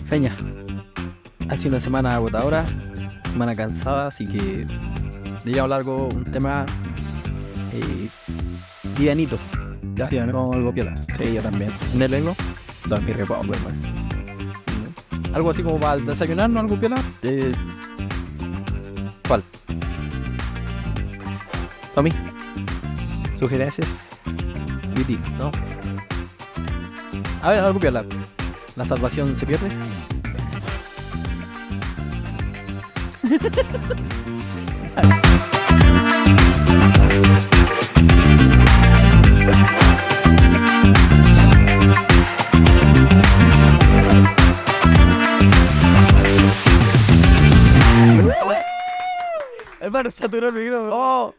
Feña, ha sido una semana agotadora, semana cansada, así que deberíamos hablar un tema livianito. Ya, Sí, ¿no? no algo piola. Sí, yo también. ¿Nerlengo? Dormir reposo, hermano. Algo así como para desayunar, ¿no? Algo piola. ¿Cuál? Tommy, sugerencias. BT, ¿no? A ver, algo piola. ¿La salvación se pierde? Hermano, saturó el micrófono. ¡Oh!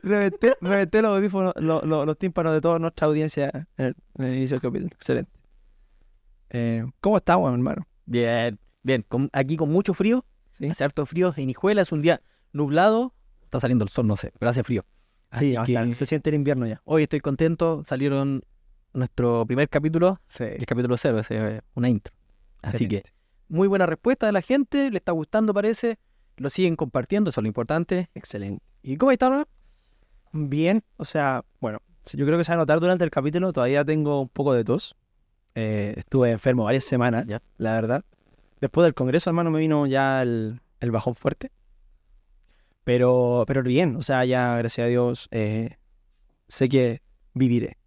Reventé los audífonos, los tímpanos de toda nuestra audiencia en el inicio del capítulo. Excelente. ¿Cómo estamos, hermano? Bien, bien. Aquí con mucho frío. ¿Sí? Hace harto frío en Hijuela. Es un día nublado. Está saliendo el sol, no sé, pero hace frío. Así Sí, que se siente el invierno ya. hoy estoy contento. Salieron nuestro primer capítulo, Sí. el capítulo 0, una intro. Así Excelente. que muy buena respuesta de la gente. Le está gustando, parece. Lo siguen compartiendo, eso es lo importante. Excelente. ¿Y cómo están ahora? Bien, o sea, bueno, yo creo que se va a notar durante el capítulo, todavía tengo un poco de tos. Estuve enfermo varias semanas, Ya. la verdad. Después del congreso, hermano, me vino ya el bajón fuerte. Pero bien, o sea, ya, gracias a Dios, sé que viviré.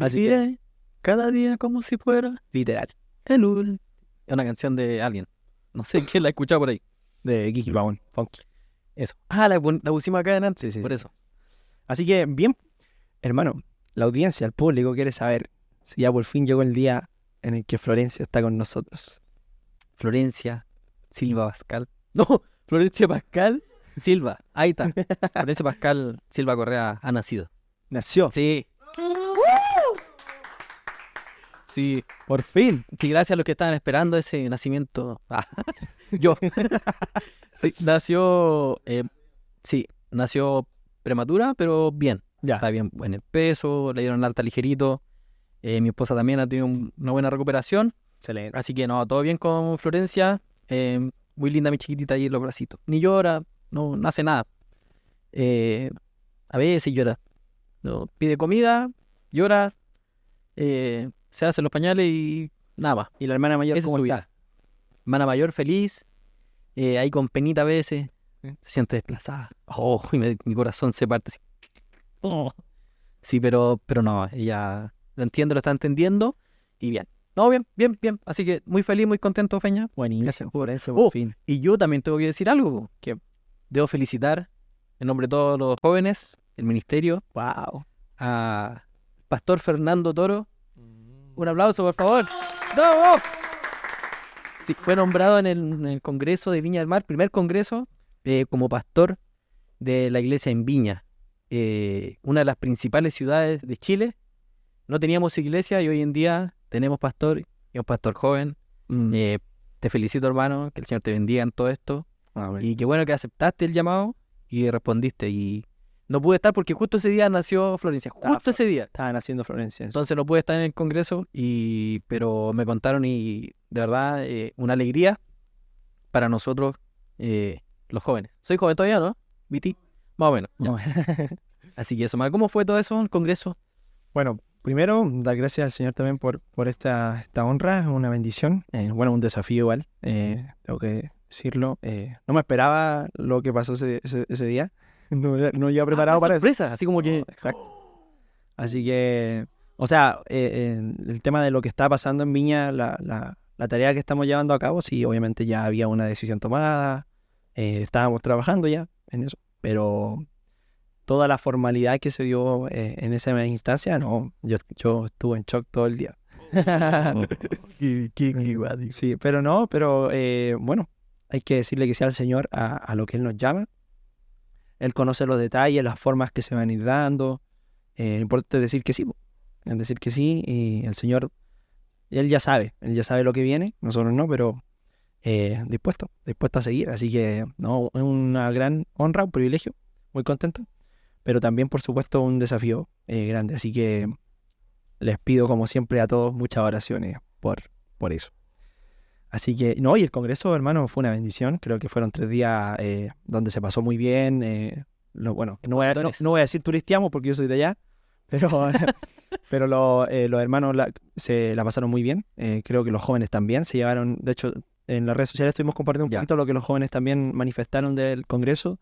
Así que, Viviré cada día como si fuera literal, el último. Es una canción de alguien. No sé quién la ha escuchado por ahí. de Kiki Ramón, funky. Eso. Ah, la pusimos acá adelante. Sí, Por sí. eso. Así que, bien, hermano, la audiencia, el público quiere saber si ya por fin llegó el día en el que Florencia está con nosotros. Florencia Silva Pascal. No, Florencia Pascal Silva. Ahí está. Florencia Pascal Silva Correa ha nacido. Nació, Sí. Sí. por fin. Sí, gracias a los que estaban esperando ese nacimiento. Yo. Sí, nació. Sí, nació prematura, pero bien. Ya, Está bien en el peso, le dieron el alta ligerito. Mi esposa también ha tenido una buena recuperación. excelente. Así que no, todo bien con Florencia. Muy linda mi chiquitita ahí en los bracitos. Ni llora, no hace nada. A veces llora. No, pide comida, llora, se hacen los pañales y nada más. ¿Y la hermana mayor Esa es cómo su está? vida. Hermana mayor feliz, ahí con penita a veces, ¿Sí? se siente desplazada. Oh, y mi corazón se parte así. Oh. Sí, pero no, ella lo entiende, lo está entendiendo y bien. No, bien. Así que muy feliz, muy contento, Feña. Buenísimo, Gracias. Florencia, por fin. Y yo también tengo que decir algo, que debo felicitar en nombre de todos los jóvenes, el ministerio, Wow. a Pastor Fernando Toro. Un aplauso, por favor. ¡Bravo! Sí, fue nombrado en el Congreso de Viña del Mar, primer congreso, como pastor de la iglesia en Viña, una de las principales ciudades de Chile. No teníamos iglesia y hoy en día tenemos pastor, y un pastor joven. Te felicito, hermano, que el Señor te bendiga en todo esto. Amén. Y qué bueno que aceptaste el llamado y respondiste. Y no pude estar porque justo ese día nació Florencia, justo ese día. Estaban haciendo Florencia. Entonces no pude estar en el congreso, pero me contaron y de verdad una alegría para nosotros los jóvenes. Soy joven todavía, ¿no? ¿Viti? Más o menos. Ya. Así que eso, ¿cómo fue todo eso, el congreso? Bueno, primero, dar gracias al Señor también por esta honra, es una bendición. Bueno, un desafío igual, tengo que decirlo. No me esperaba lo que pasó ese día. No iba preparado para eso. sorpresa, así como que... No, exacto. Así que, o sea, el tema de lo que está pasando en Viña, la tarea que estamos llevando a cabo, sí, obviamente ya había una decisión tomada, estábamos trabajando ya en eso, pero toda la formalidad que se dio en esa instancia, no, yo estuve en shock todo el día. Sí, pero bueno, hay que decirle que sea al Señor a lo que Él nos llama. Él conoce los detalles, las formas que se van a ir dando. Lo importante es decir que sí, es decir que sí, y el Señor, Él ya sabe lo que viene, nosotros no, pero dispuesto a seguir. Así que, no, es una gran honra, un privilegio, muy contento. pero también, por supuesto, un desafío grande. Así que les pido, como siempre, a todos muchas oraciones por eso. Así que, no, y el congreso, hermano, fue una bendición. Creo que fueron 3 días donde se pasó muy bien. Bueno, no voy a decir turisteamos porque yo soy de allá, pero, pero los hermanos se la pasaron muy bien. Creo que los jóvenes también se llevaron, de hecho, en las redes sociales estuvimos compartiendo un poquito lo que los jóvenes también manifestaron del congreso.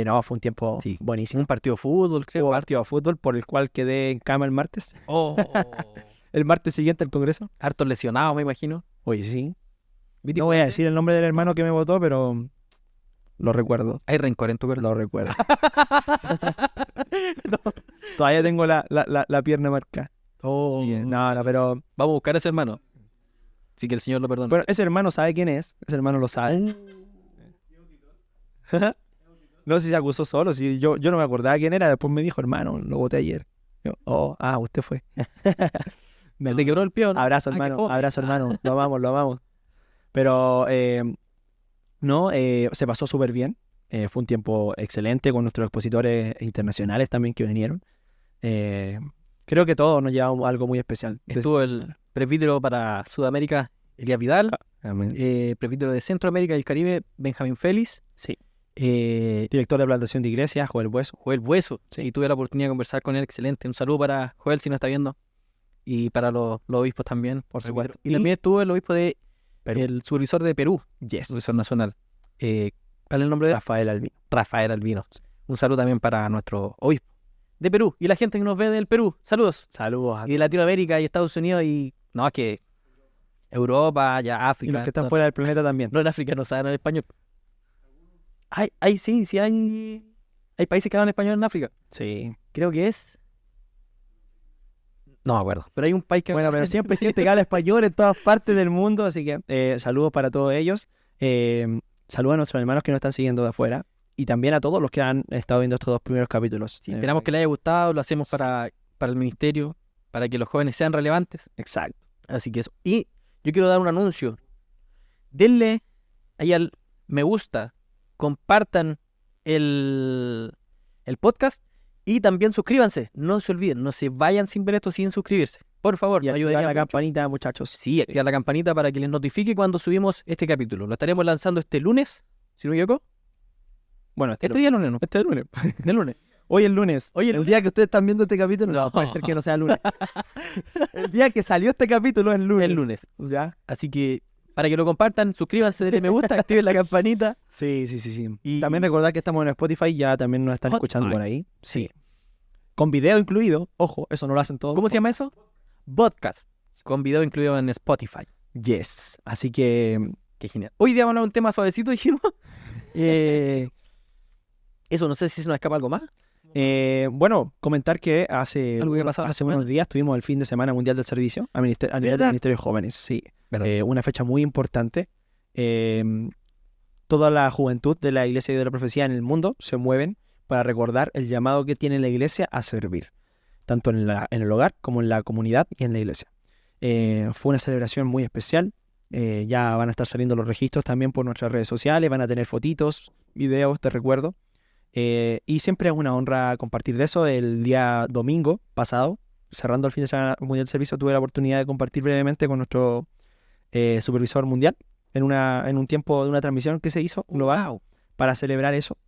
No, fue un tiempo buenísimo. Un partido de fútbol, creo. Un partido de fútbol por el cual quedé en cama el martes. Oh. El martes siguiente al congreso. Hartos lesionados, me imagino. Oye, sí. No voy a decir el nombre del hermano que me votó, pero lo recuerdo. Hay rencor en tu corazón. Lo recuerdo. No, todavía tengo la pierna marcada. Oh. Sí, no, pero... Vamos a buscar a ese hermano. Así que el Señor lo perdone. Bueno, ese hermano sabe quién es. Ese hermano lo sabe. No sé si se acusó solo. Si yo no me acordaba quién era. Después me dijo, hermano, lo voté ayer. Yo, usted fue. Se te quebró el pie, ¿no? Abrazo, hermano. Abrazo, hermano. Lo amamos, lo amamos. Pero, se pasó súper bien. Fue un tiempo excelente con nuestros expositores internacionales también que vinieron. Creo que todos nos llevamos algo muy especial. Estuvo el presbítero para Sudamérica, Elías Vidal. Presbítero de Centroamérica y el Caribe, Benjamín Félix. Sí. Director de plantación de iglesia, Joel Bueso. Joel Bueso. Sí. Y tuve la oportunidad de conversar con él. Excelente. Un saludo para Joel si no está viendo. Y para los obispos también, por supuesto. Y también estuvo el obispo de Perú. El supervisor de Perú. Yes. Supervisor nacional. ¿Cuál es el nombre de él? Rafael Albino. Un saludo también para nuestro obispo de Perú y la gente que nos ve del Perú. Saludos. Saludos. Y de Latinoamérica y Estados Unidos y... No, es que... Europa, ya África. Y los que están fuera del planeta también. No, en África no saben el español. Sí, hay países que hablan español en África. Sí. Creo que es... No me acuerdo, pero hay un país que... Bueno, pero siempre hay gente que habla español en todas partes del mundo, así que saludos para todos ellos. Saludos a nuestros hermanos que nos están siguiendo de afuera y también a todos los que han estado viendo estos 2 primeros capítulos. Sí, esperamos que les haya gustado, lo hacemos para el ministerio, para que los jóvenes sean relevantes. Exacto. Así que eso. Y yo quiero dar un anuncio. Denle ahí al me gusta, compartan el podcast. Y también suscríbanse, no se olviden, no se vayan sin ver esto sin suscribirse. Por favor, y activar la campanita, muchachos. Sí, activar la campanita para que les notifique cuando subimos este capítulo. Lo estaremos lanzando este lunes, si no me equivoco. Bueno, este día lunes, ¿no? Este lunes. El lunes. Hoy es lunes. El día que ustedes están viendo este capítulo, no puede ser que no sea lunes. El día que salió este capítulo es lunes. El lunes. ¿Ya? Así que, para que lo compartan, suscríbanse, denle me gusta, activen la campanita. Sí. Y también recordad que estamos en Spotify, ya también nos están escuchando por ahí. Sí. Con video incluido, ojo, eso no lo hacen todos. ¿Cómo se llama eso? Podcast. Con video incluido en Spotify. Yes. Así que... Qué genial. Hoy día vamos a hablar de un tema suavecito, dijimos. Eso, no sé si se nos escapa algo más. Bueno, comentar que hace unos días tuvimos el fin de semana mundial del servicio a nivel del Ministerio de Jóvenes. Sí. Una fecha muy importante. Toda la juventud de la Iglesia y de la Profecía en el mundo se mueven para recordar el llamado que tiene la iglesia a servir, tanto en el hogar como en la comunidad y en la iglesia. Fue una celebración muy especial. Ya van a estar saliendo los registros también por nuestras redes sociales, van a tener fotitos, videos de recuerdo. Y siempre es una honra compartir de eso. El día domingo pasado, cerrando el fin de semana mundial de servicio, tuve la oportunidad de compartir brevemente con nuestro supervisor mundial en un tiempo de una transmisión que se hizo global para celebrar eso.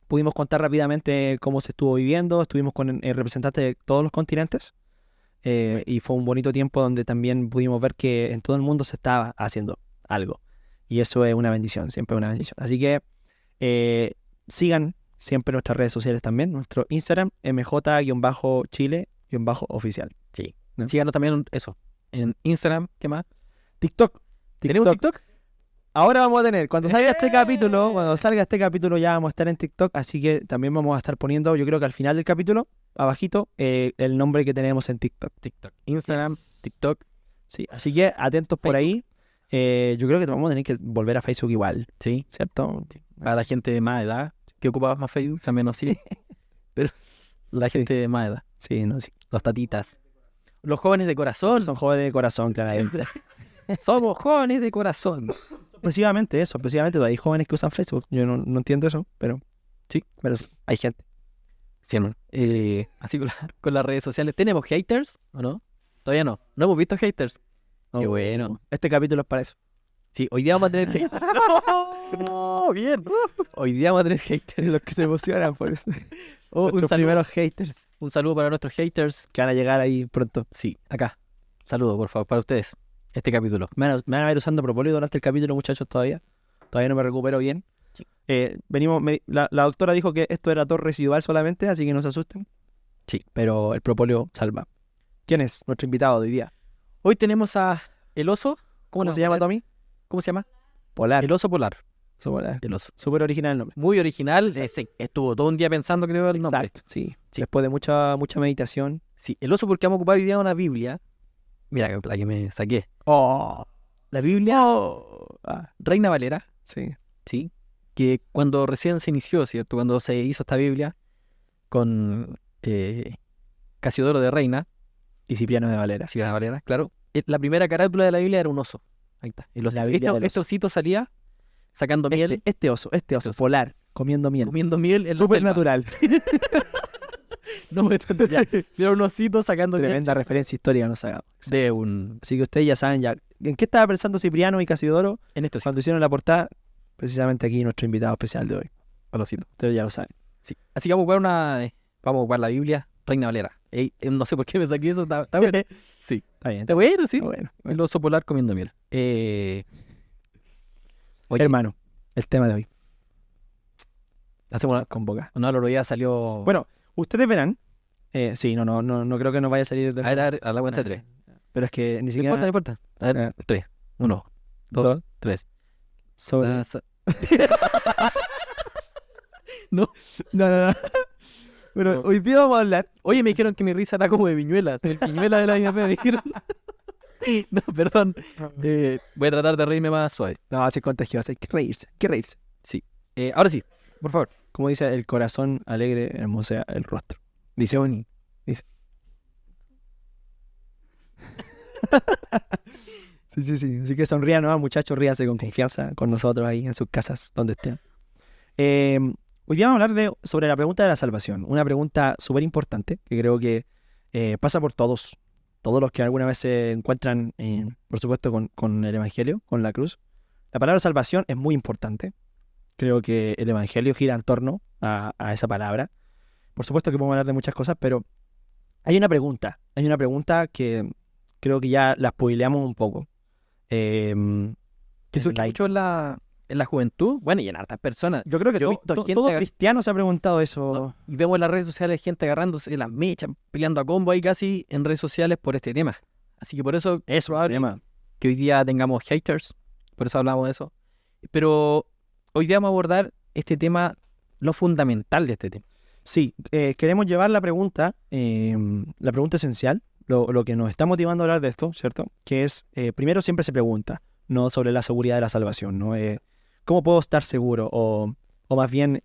Pudimos contar rápidamente cómo se estuvo viviendo, estuvimos con representantes de todos los continentes y fue un bonito tiempo donde también pudimos ver que en todo el mundo se estaba haciendo algo y eso es una bendición, siempre una bendición. Así que sigan siempre nuestras redes sociales también, nuestro Instagram, mj-chile-oficial. Sí, ¿no? Síganos también eso, en Instagram, ¿qué más? TikTok. ¿Tenemos TikTok? Ahora vamos a tener, cuando salga este capítulo ya vamos a estar en TikTok, así que también vamos a estar poniendo, yo creo que al final del capítulo, abajito, el nombre que tenemos en TikTok. Instagram, TikTok. Sí, así que atentos por Facebook. Ahí. Yo creo que vamos a tener que volver a Facebook igual. Sí. ¿Cierto? Sí. Para la gente de más edad, que ocupaba más Facebook, también nos sigue. Pero la gente de más edad. Sí, no, sí. Los tatitas. Los jóvenes de corazón. Son jóvenes de corazón, claramente. Somos jóvenes de corazón. Precisamente hay jóvenes que usan Facebook. Yo no entiendo eso, pero sí, hay gente. Sí, hermano. Así con las redes sociales. ¿Tenemos haters o no? Todavía no. No hemos visto haters. Qué bueno. Este capítulo es para eso. Sí, hoy día vamos a tener haters. ¡No! Bien. Hoy día vamos a tener haters. Los que se emocionan por eso. Un Nuestros saludo, primeros haters un saludo para nuestros haters. que van a llegar ahí pronto. Sí, acá. Saludo, por favor, para ustedes. Este capítulo. Me van a ver usando propóleo durante el capítulo, muchachos, todavía. Todavía no me recupero bien. Sí. La doctora dijo que esto era tos residual solamente, así que no se asusten. Sí. Pero el propóleo salva. ¿Quién es nuestro invitado de hoy día? Hoy tenemos a el oso. ¿Cómo le se llama, vamos a Tommy? poner? ¿Cómo se llama? Polar. El oso polar. Polar. El oso. Súper original el nombre. Muy original. Sí, estuvo todo un día pensando, creo, el nombre. Exacto, sí. Sí. Después de mucha meditación. Sí, el oso porque vamos a ocupar hoy día una Biblia. Mira, la que me saqué. ¡Oh! La Biblia Ah, Reina Valera, sí. ¿sí? Que cuando recién se inició, ¿cierto? Cuando se hizo esta Biblia con Casiodoro de Reina, Y Cipriano de Valera. Reina Valera, claro. La primera carátula de la Biblia era un oso. Ahí está. El osito. La Biblia del Este oso. osito salía sacando miel, Este oso, polar, comiendo miel. comiendo miel en la Súper selva. natural. No me ya. Era un osito sacando miel Tremenda referencia histórica nos hagamos. de un... Así que ustedes ya saben ya. ¿En qué estaba pensando Cipriano y Casiodoro En esto sí, cuando hicieron la portada? Precisamente aquí nuestro invitado especial de hoy. al osito. Ustedes ya lo saben. Sí. Así que vamos a ocupar vamos a ocupar la Biblia Reina Valera. No sé por qué me saqué eso, está bueno. Sí. Está bien. Está bueno, sí. Está bueno. El oso polar comiendo miel. Oye, Hermano, el tema de hoy. hacemos una... Convoca. No, el otro día salió... Bueno, ustedes verán. Sí, no creo que nos vaya a salir del... a ver, a la cuenta de tres. Pero es que ni No siquiera... importa, no importa. A ver, tres. Uno, dos, Dos. tres. sobre- Ah, No. Bueno, hoy día vamos a hablar... Oye, me dijeron que mi risa era como de Viñuela. Soy el Viñuela de la IAP, me dijeron. No, perdón. Voy a tratar de reírme más suave. No, así es contagioso. Hay que reírse. Hay que reírse. Ahora sí, por favor. Como dice, el corazón alegre hermosea el rostro. Dice Oni. Dice. Sí. Así que sonrían, ¿no? Muchachos, ríanse con confianza con nosotros ahí en sus casas, donde estén. Hoy día vamos a hablar sobre la pregunta de la salvación. Una pregunta súper importante que creo que pasa por todos. Todos los que alguna vez se encuentran, por supuesto, con el Evangelio, con la cruz. La palabra salvación es muy importante. Creo que el Evangelio gira en torno a esa palabra. Por supuesto que podemos hablar de muchas cosas, pero hay una pregunta. Hay una pregunta que creo que ya la spoileamos un poco. Que surge mucho en la juventud. Bueno, y en hartas personas. Yo creo que Yo he visto gente todo cristiano se ha preguntado eso. Y vemos en las redes sociales gente agarrándose las mechas, peleando a combo ahí casi en redes sociales por este tema. Así que por eso es probable que hoy día tengamos haters. Por eso hablamos de eso. Pero hoy día vamos a abordar este tema, lo fundamental de este tema. Sí, queremos llevar la pregunta esencial, lo que nos está motivando a hablar de esto, ¿cierto? Que es, primero siempre se pregunta, ¿no? Sobre la seguridad de la salvación, ¿no? ¿Cómo puedo estar seguro? O más bien,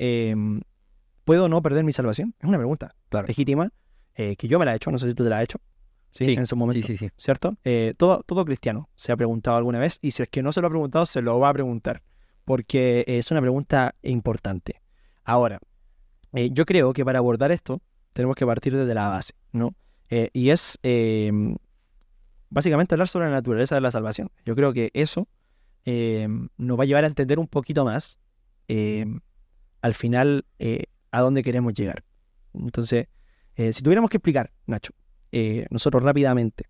¿puedo no perder mi salvación? Es una pregunta legítima, que yo me la he hecho, no sé si tú te la has hecho, ¿sí? En su momento, Sí. ¿cierto? Todo cristiano se ha preguntado alguna vez, y si es que no se lo ha preguntado, se lo va a preguntar, porque es una pregunta importante. Ahora, yo creo que para abordar esto tenemos que partir desde la base, ¿no? Y es básicamente hablar sobre la naturaleza de la salvación. Yo creo que eso nos va a llevar a entender un poquito más al final a dónde queremos llegar. Entonces, si tuviéramos que explicar, Nacho, nosotros rápidamente,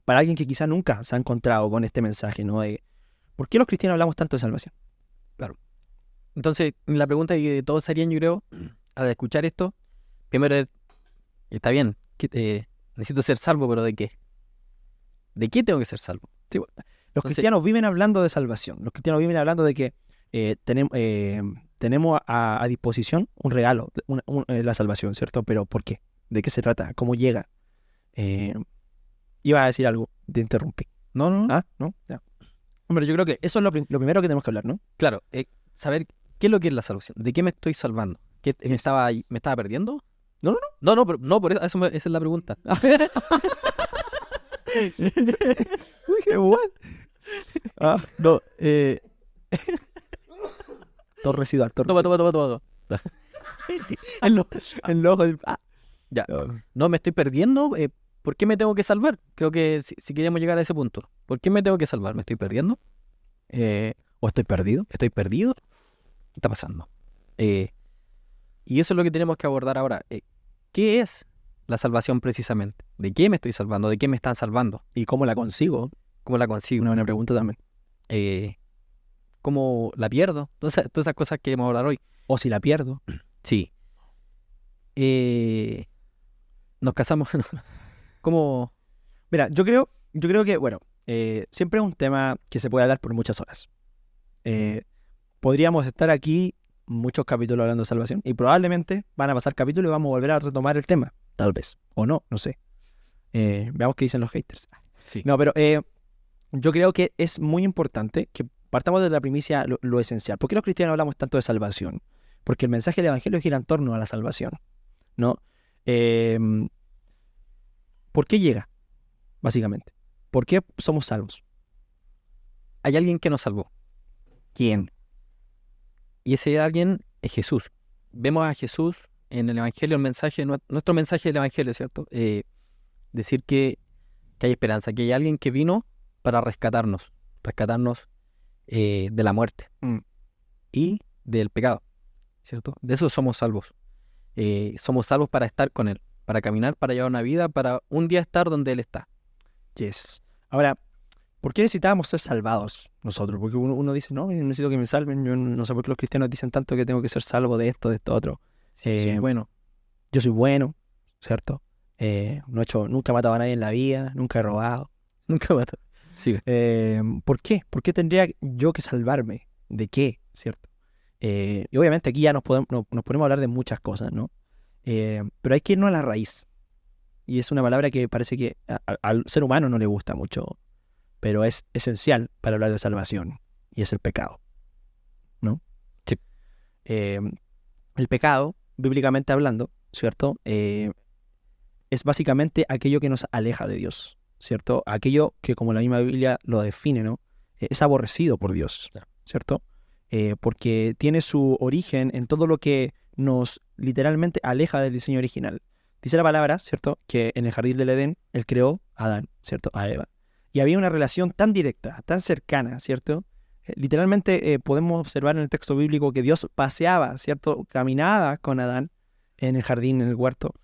para alguien que quizá nunca se ha encontrado con este mensaje, ¿no? ¿Por qué los cristianos hablamos tanto de salvación? Entonces, la pregunta que todos harían, yo creo, al escuchar esto, primero es, está bien, necesito ser salvo, pero ¿de qué? ¿De qué tengo que ser salvo? Sí, bueno, los cristianos viven hablando de salvación. Los cristianos viven hablando de que tenemos a disposición un regalo, la salvación, ¿cierto? Pero ¿por qué? ¿De qué se trata? ¿Cómo llega? Iba a decir algo, te interrumpí. No. ¿Ah? ¿No? Ya. Hombre, yo creo que eso es lo primero que tenemos que hablar, ¿no? Claro, saber qué es lo que es la salvación, de qué me estoy salvando, ¿qué me estaba perdiendo? No, por eso esa es la pregunta. Uy, qué bueno. No, Todo residual, toma. En los ojos del... Ya. No, me estoy perdiendo. ¿Por qué me tengo que salvar? Creo que si queríamos llegar a ese punto. ¿Por qué me tengo que salvar? ¿Me estoy perdiendo? ¿O estoy perdido? ¿Estoy perdido? ¿Qué está pasando? Y eso es lo que tenemos que abordar ahora. ¿Qué es la salvación precisamente? ¿De qué me estoy salvando? ¿De qué me están salvando? ¿Y cómo la consigo? ¿Cómo la consigo? Una buena pregunta también. ¿Cómo la pierdo? Todas esas cosas que vamos a hablar hoy. ¿O si la pierdo? Sí. Nos casamos. ¿Cómo? Mira, yo creo que, bueno, siempre es un tema que se puede hablar por muchas horas. Podríamos estar aquí muchos capítulos hablando de salvación y probablemente van a pasar capítulos y vamos a volver a retomar el tema. Tal vez. O no, no sé. Veamos qué dicen los haters. Sí. No, pero yo creo que es muy importante que partamos de la primicia, lo esencial. ¿Por qué los cristianos hablamos tanto de salvación? Porque el mensaje del evangelio gira en torno a la salvación, ¿no? ¿Por qué llega? Básicamente. ¿Por qué somos salvos? Hay alguien que nos salvó. ¿Quién? Y ese alguien es Jesús. Vemos a Jesús en el evangelio, el mensaje, nuestro mensaje del evangelio, ¿cierto? Decir que hay esperanza, que hay alguien que vino para rescatarnos de la muerte y del pecado, ¿cierto? De eso somos salvos. Somos salvos para estar con Él, para caminar, para llevar una vida, para un día estar donde Él está. Yes. Ahora, ¿por qué necesitábamos ser salvados nosotros? Porque uno dice, no, yo necesito que me salven. Yo no sé por qué los cristianos dicen tanto que tengo que ser salvo de esto otro. Bueno, yo soy bueno, ¿cierto? Nunca he matado a nadie en la vida, nunca he robado. nunca mató. Sí. ¿Por qué? ¿Por qué tendría yo que salvarme? ¿De qué? ¿Cierto? Y obviamente aquí ya nos ponemos a hablar de muchas cosas, ¿no? Pero hay que irnos a la raíz. Y es una palabra que parece que al ser humano no le gusta mucho, pero es esencial para hablar de salvación. Y es el pecado, ¿no? Sí. El pecado, bíblicamente hablando, ¿cierto? Es básicamente aquello que nos aleja de Dios, ¿cierto? Aquello que, como la misma Biblia lo define, ¿no? Es aborrecido por Dios, ¿cierto? Porque tiene su origen en todo lo que nos literalmente aleja del diseño original. Dice la palabra, ¿cierto? Que en el jardín del Edén Él creó a Adán, ¿cierto? A Eva. Y había una relación tan directa, tan cercana, ¿cierto? Literalmente podemos observar en el texto bíblico que Dios paseaba, ¿cierto? Caminaba con Adán en el jardín, en el huerto,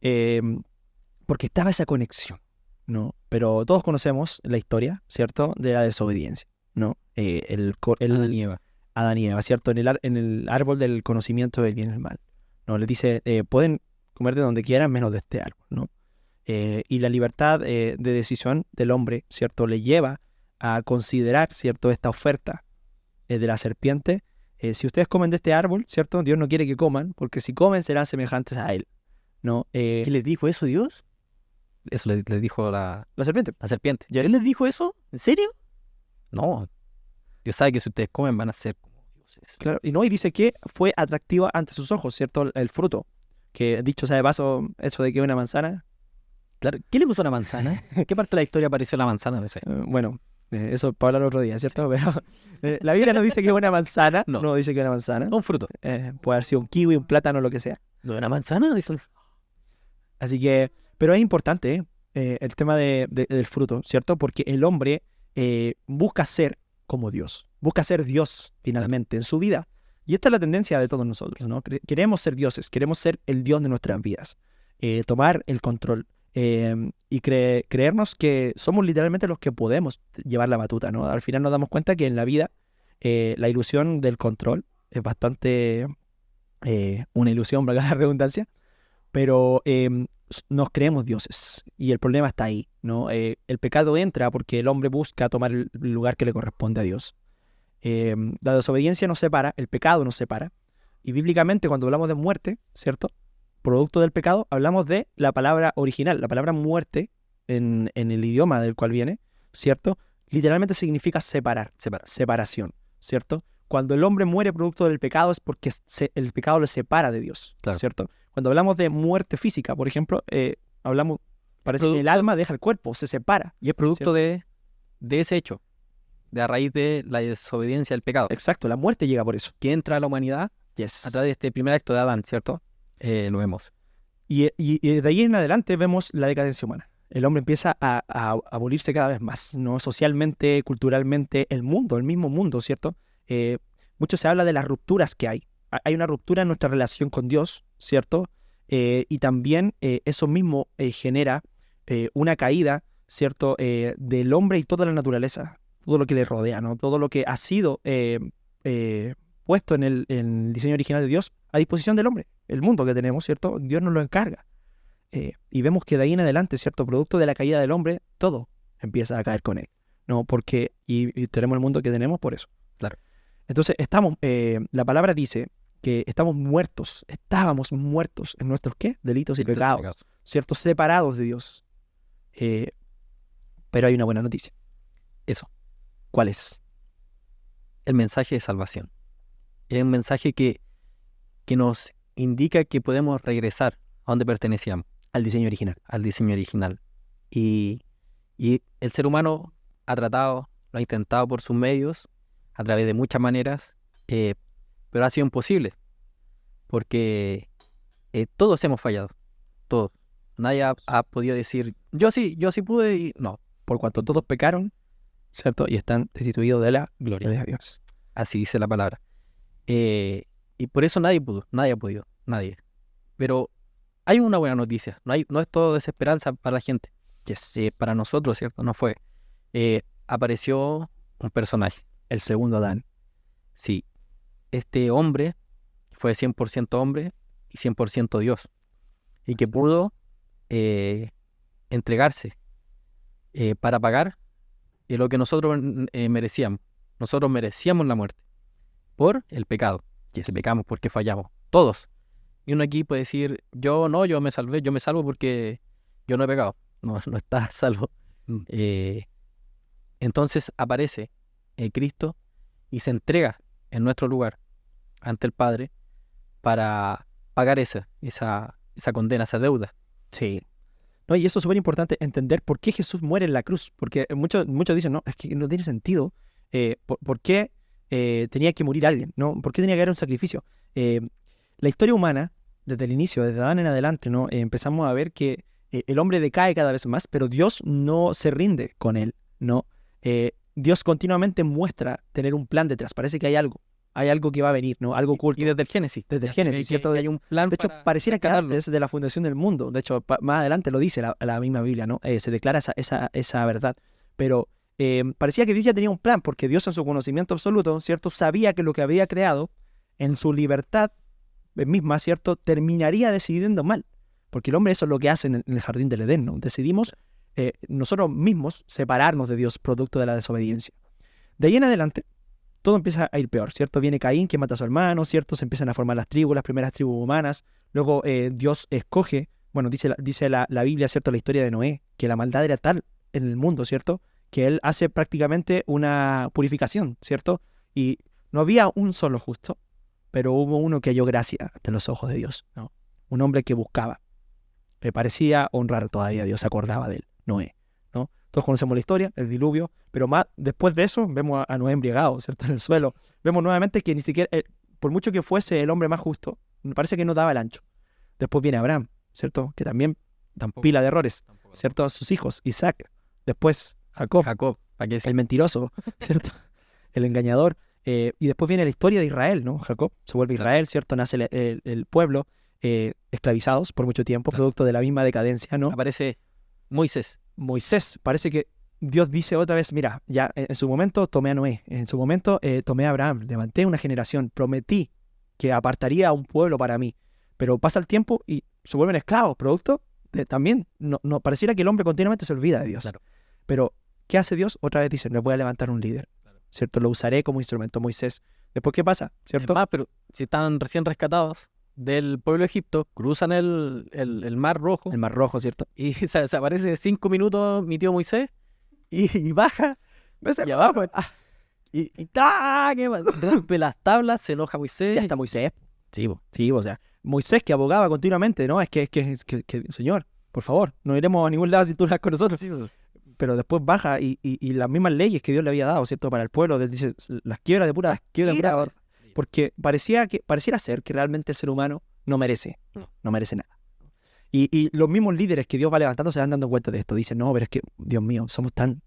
porque estaba esa conexión, ¿no? Pero todos conocemos la historia, ¿cierto? De la desobediencia, ¿no? Adán y Eva. Adán y Eva, ¿cierto? En el árbol del conocimiento del bien y el mal, ¿no? Les dice, pueden comer de donde quieran menos de este árbol, ¿no? Y la libertad de decisión del hombre, ¿cierto? Le lleva a considerar, ¿cierto? Esta oferta de la serpiente. Si ustedes comen de este árbol, ¿cierto? Dios no quiere que coman, porque si comen serán semejantes a Él, ¿no? ¿Qué les dijo eso Dios? Eso les dijo la serpiente. La serpiente. Yes. ¿Él les dijo eso? ¿En serio? No. Dios sabe que si ustedes comen van a ser como dioses. Claro, y dice que fue atractiva ante sus ojos, ¿cierto? El fruto. Que dicho sea de paso, eso de que una manzana. Claro. ¿Qué le puso a la manzana? ¿En qué parte de la historia apareció la manzana? No sé. Bueno, eso para hablar otro día, ¿cierto? Pero la Biblia no dice que es una manzana. No dice que es una manzana. Un fruto. Puede haber sido un kiwi, un plátano, lo que sea. ¿No es una manzana? Así que, pero es importante el tema del fruto, ¿cierto? Porque el hombre busca ser como Dios. Busca ser Dios finalmente en su vida. Y esta es la tendencia de todos nosotros, ¿no? Queremos ser dioses, queremos ser el Dios de nuestras vidas. Tomar el control y creernos que somos literalmente los que podemos llevar la batuta, ¿no? Al final nos damos cuenta que en la vida la ilusión del control es bastante una ilusión, valga la redundancia, pero nos creemos dioses y el problema está ahí, ¿no? El pecado entra porque el hombre busca tomar el lugar que le corresponde a Dios. La desobediencia nos separa, el pecado nos separa, y bíblicamente cuando hablamos de muerte, ¿cierto? Producto del pecado, hablamos de la palabra original, la palabra muerte en el idioma del cual viene, ¿cierto? Literalmente significa separación, ¿cierto? Cuando el hombre muere producto del pecado es porque el pecado le separa de Dios, claro. ¿Cierto? Cuando hablamos de muerte física, por ejemplo, parece que el alma deja el cuerpo, se separa. Y es producto de ese hecho, de a raíz de la desobediencia del pecado. Exacto, la muerte llega por eso. Que entra a la humanidad A través de este primer acto de Adán, ¿cierto? Lo vemos. Y de ahí en adelante vemos la decadencia humana. El hombre empieza a abolirse cada vez más, ¿no? Socialmente, culturalmente, el mismo mundo, ¿cierto? Mucho se habla de las rupturas que hay. Hay una ruptura en nuestra relación con Dios, ¿cierto? Y también eso mismo genera una caída, ¿cierto? Del hombre y toda la naturaleza, todo lo que le rodea, ¿no? Todo lo que ha sido puesto en el diseño original de Dios a disposición del hombre. El mundo que tenemos, ¿cierto? Dios nos lo encarga. Y vemos que de ahí en adelante, ¿cierto? Producto de la caída del hombre, todo empieza a caer con él, ¿no? Porque, y tenemos el mundo que tenemos por eso. Claro. Entonces, la palabra dice que estábamos muertos en nuestros, ¿qué? Delitos y pecados, ¿cierto? Separados de Dios. Pero hay una buena noticia. Eso. ¿Cuál es? El mensaje de salvación. Es un mensaje que nos indica que podemos regresar a donde pertenecíamos. Al diseño original. Al diseño original. Y el ser humano ha tratado, lo ha intentado por sus medios, a través de muchas maneras, pero ha sido imposible. Porque todos hemos fallado. Todos. Nadie ha podido decir, yo sí pude y no. Por cuanto todos pecaron, ¿cierto? Y están destituidos de la gloria de Dios. Así dice la palabra. Y por eso nadie ha podido, nadie. Pero hay una buena noticia, no es todo desesperanza para la gente. Yes. Para nosotros, ¿cierto? No fue. Apareció un personaje. El segundo Adán. Sí. Este hombre fue 100% hombre y 100% Dios. Y que pudo entregarse para pagar lo que nosotros merecíamos. Nosotros merecíamos la muerte por el pecado. Que pecamos porque fallamos. Todos. Y uno aquí puede decir, yo me salvo porque yo no he pecado. No está salvo. Entonces aparece Cristo y se entrega en nuestro lugar ante el Padre para pagar esa condena, esa deuda. Sí. No, y eso es súper importante, entender por qué Jesús muere en la cruz. Porque muchos dicen, no, es que no tiene sentido. ¿Por qué tenía que morir alguien? ¿No? ¿Por qué tenía que haber un sacrificio? La historia humana, desde el inicio, desde Adán en adelante, ¿no? Empezamos a ver que el hombre decae cada vez más, pero Dios no se rinde con él, ¿no? Dios continuamente muestra tener un plan detrás. Parece que hay algo que va a venir, ¿no? Algo oculto. Y desde el Génesis. ¿Cierto? Que hay un plan. De hecho, pareciera que antes de la fundación del mundo, de hecho, más adelante lo dice la misma Biblia, ¿no? Se declara esa verdad. Pero parecía que Dios ya tenía un plan, porque Dios en su conocimiento absoluto, ¿cierto? Sabía que lo que había creado, en su libertad misma, ¿cierto? Terminaría decidiendo mal. Porque el hombre eso es lo que hace en el jardín del Edén, ¿no? Decidimos nosotros mismos separarnos de Dios producto de la desobediencia. De ahí en adelante, todo empieza a ir peor, ¿cierto? Viene Caín que mata a su hermano, ¿cierto? Se empiezan a formar las primeras tribus humanas. Luego Dios escoge, bueno, dice la Biblia, ¿cierto? La historia de Noé, que la maldad era tal en el mundo, ¿cierto? Que él hace prácticamente una purificación, ¿cierto? Y no había un solo justo, pero hubo uno que halló gracia ante los ojos de Dios, ¿no? Un hombre que buscaba. Le parecía honrar todavía a Dios, se acordaba de él, Noé, ¿no? Todos conocemos la historia, el diluvio, pero más después de eso vemos a Noé embriagado, ¿cierto? En el suelo. Vemos nuevamente que ni siquiera, por mucho que fuese el hombre más justo, me parece que no daba el ancho. Después viene Abraham, ¿cierto? Que también pila de errores, ¿cierto? A sus hijos, Isaac. Después Jacob, el mentiroso, ¿cierto? El engañador. Y después viene la historia de Israel, ¿no? Jacob se vuelve Israel, ¿cierto? Nace el pueblo, esclavizados por mucho tiempo, producto de la misma decadencia, ¿no? Aparece Moisés, parece que Dios dice otra vez, mira, ya en su momento tomé a Noé, en su momento tomé a Abraham, levanté una generación, prometí que apartaría a un pueblo para mí, pero pasa el tiempo y se vuelven esclavos, producto de, también, no pareciera que el hombre continuamente se olvida de Dios. Claro. Pero, ¿qué hace Dios? Otra vez dice, me voy a levantar un líder, ¿cierto? Lo usaré como instrumento, Moisés. Después, ¿qué pasa? ¿Cierto? Pero si están recién rescatados del pueblo de Egipto, cruzan el Mar Rojo. El Mar Rojo, ¿cierto? Y se aparece 5 minutos mi tío Moisés y baja. Y abajo. Y rompe las tablas, se enoja Moisés. Ya está Moisés. Sí, o sea, Moisés que abogaba continuamente, ¿no? Es que Señor, por favor, no iremos a ningún lado si tú estás con nosotros. Sí. Pero después baja y las mismas leyes que Dios le había dado, ¿cierto? Para el pueblo, dice, las quiebra de pura. porque pareciera ser que realmente el ser humano no merece nada. Y los mismos líderes que Dios va levantando se van dando cuenta de esto. Dicen, no, pero es que, Dios mío, somos tan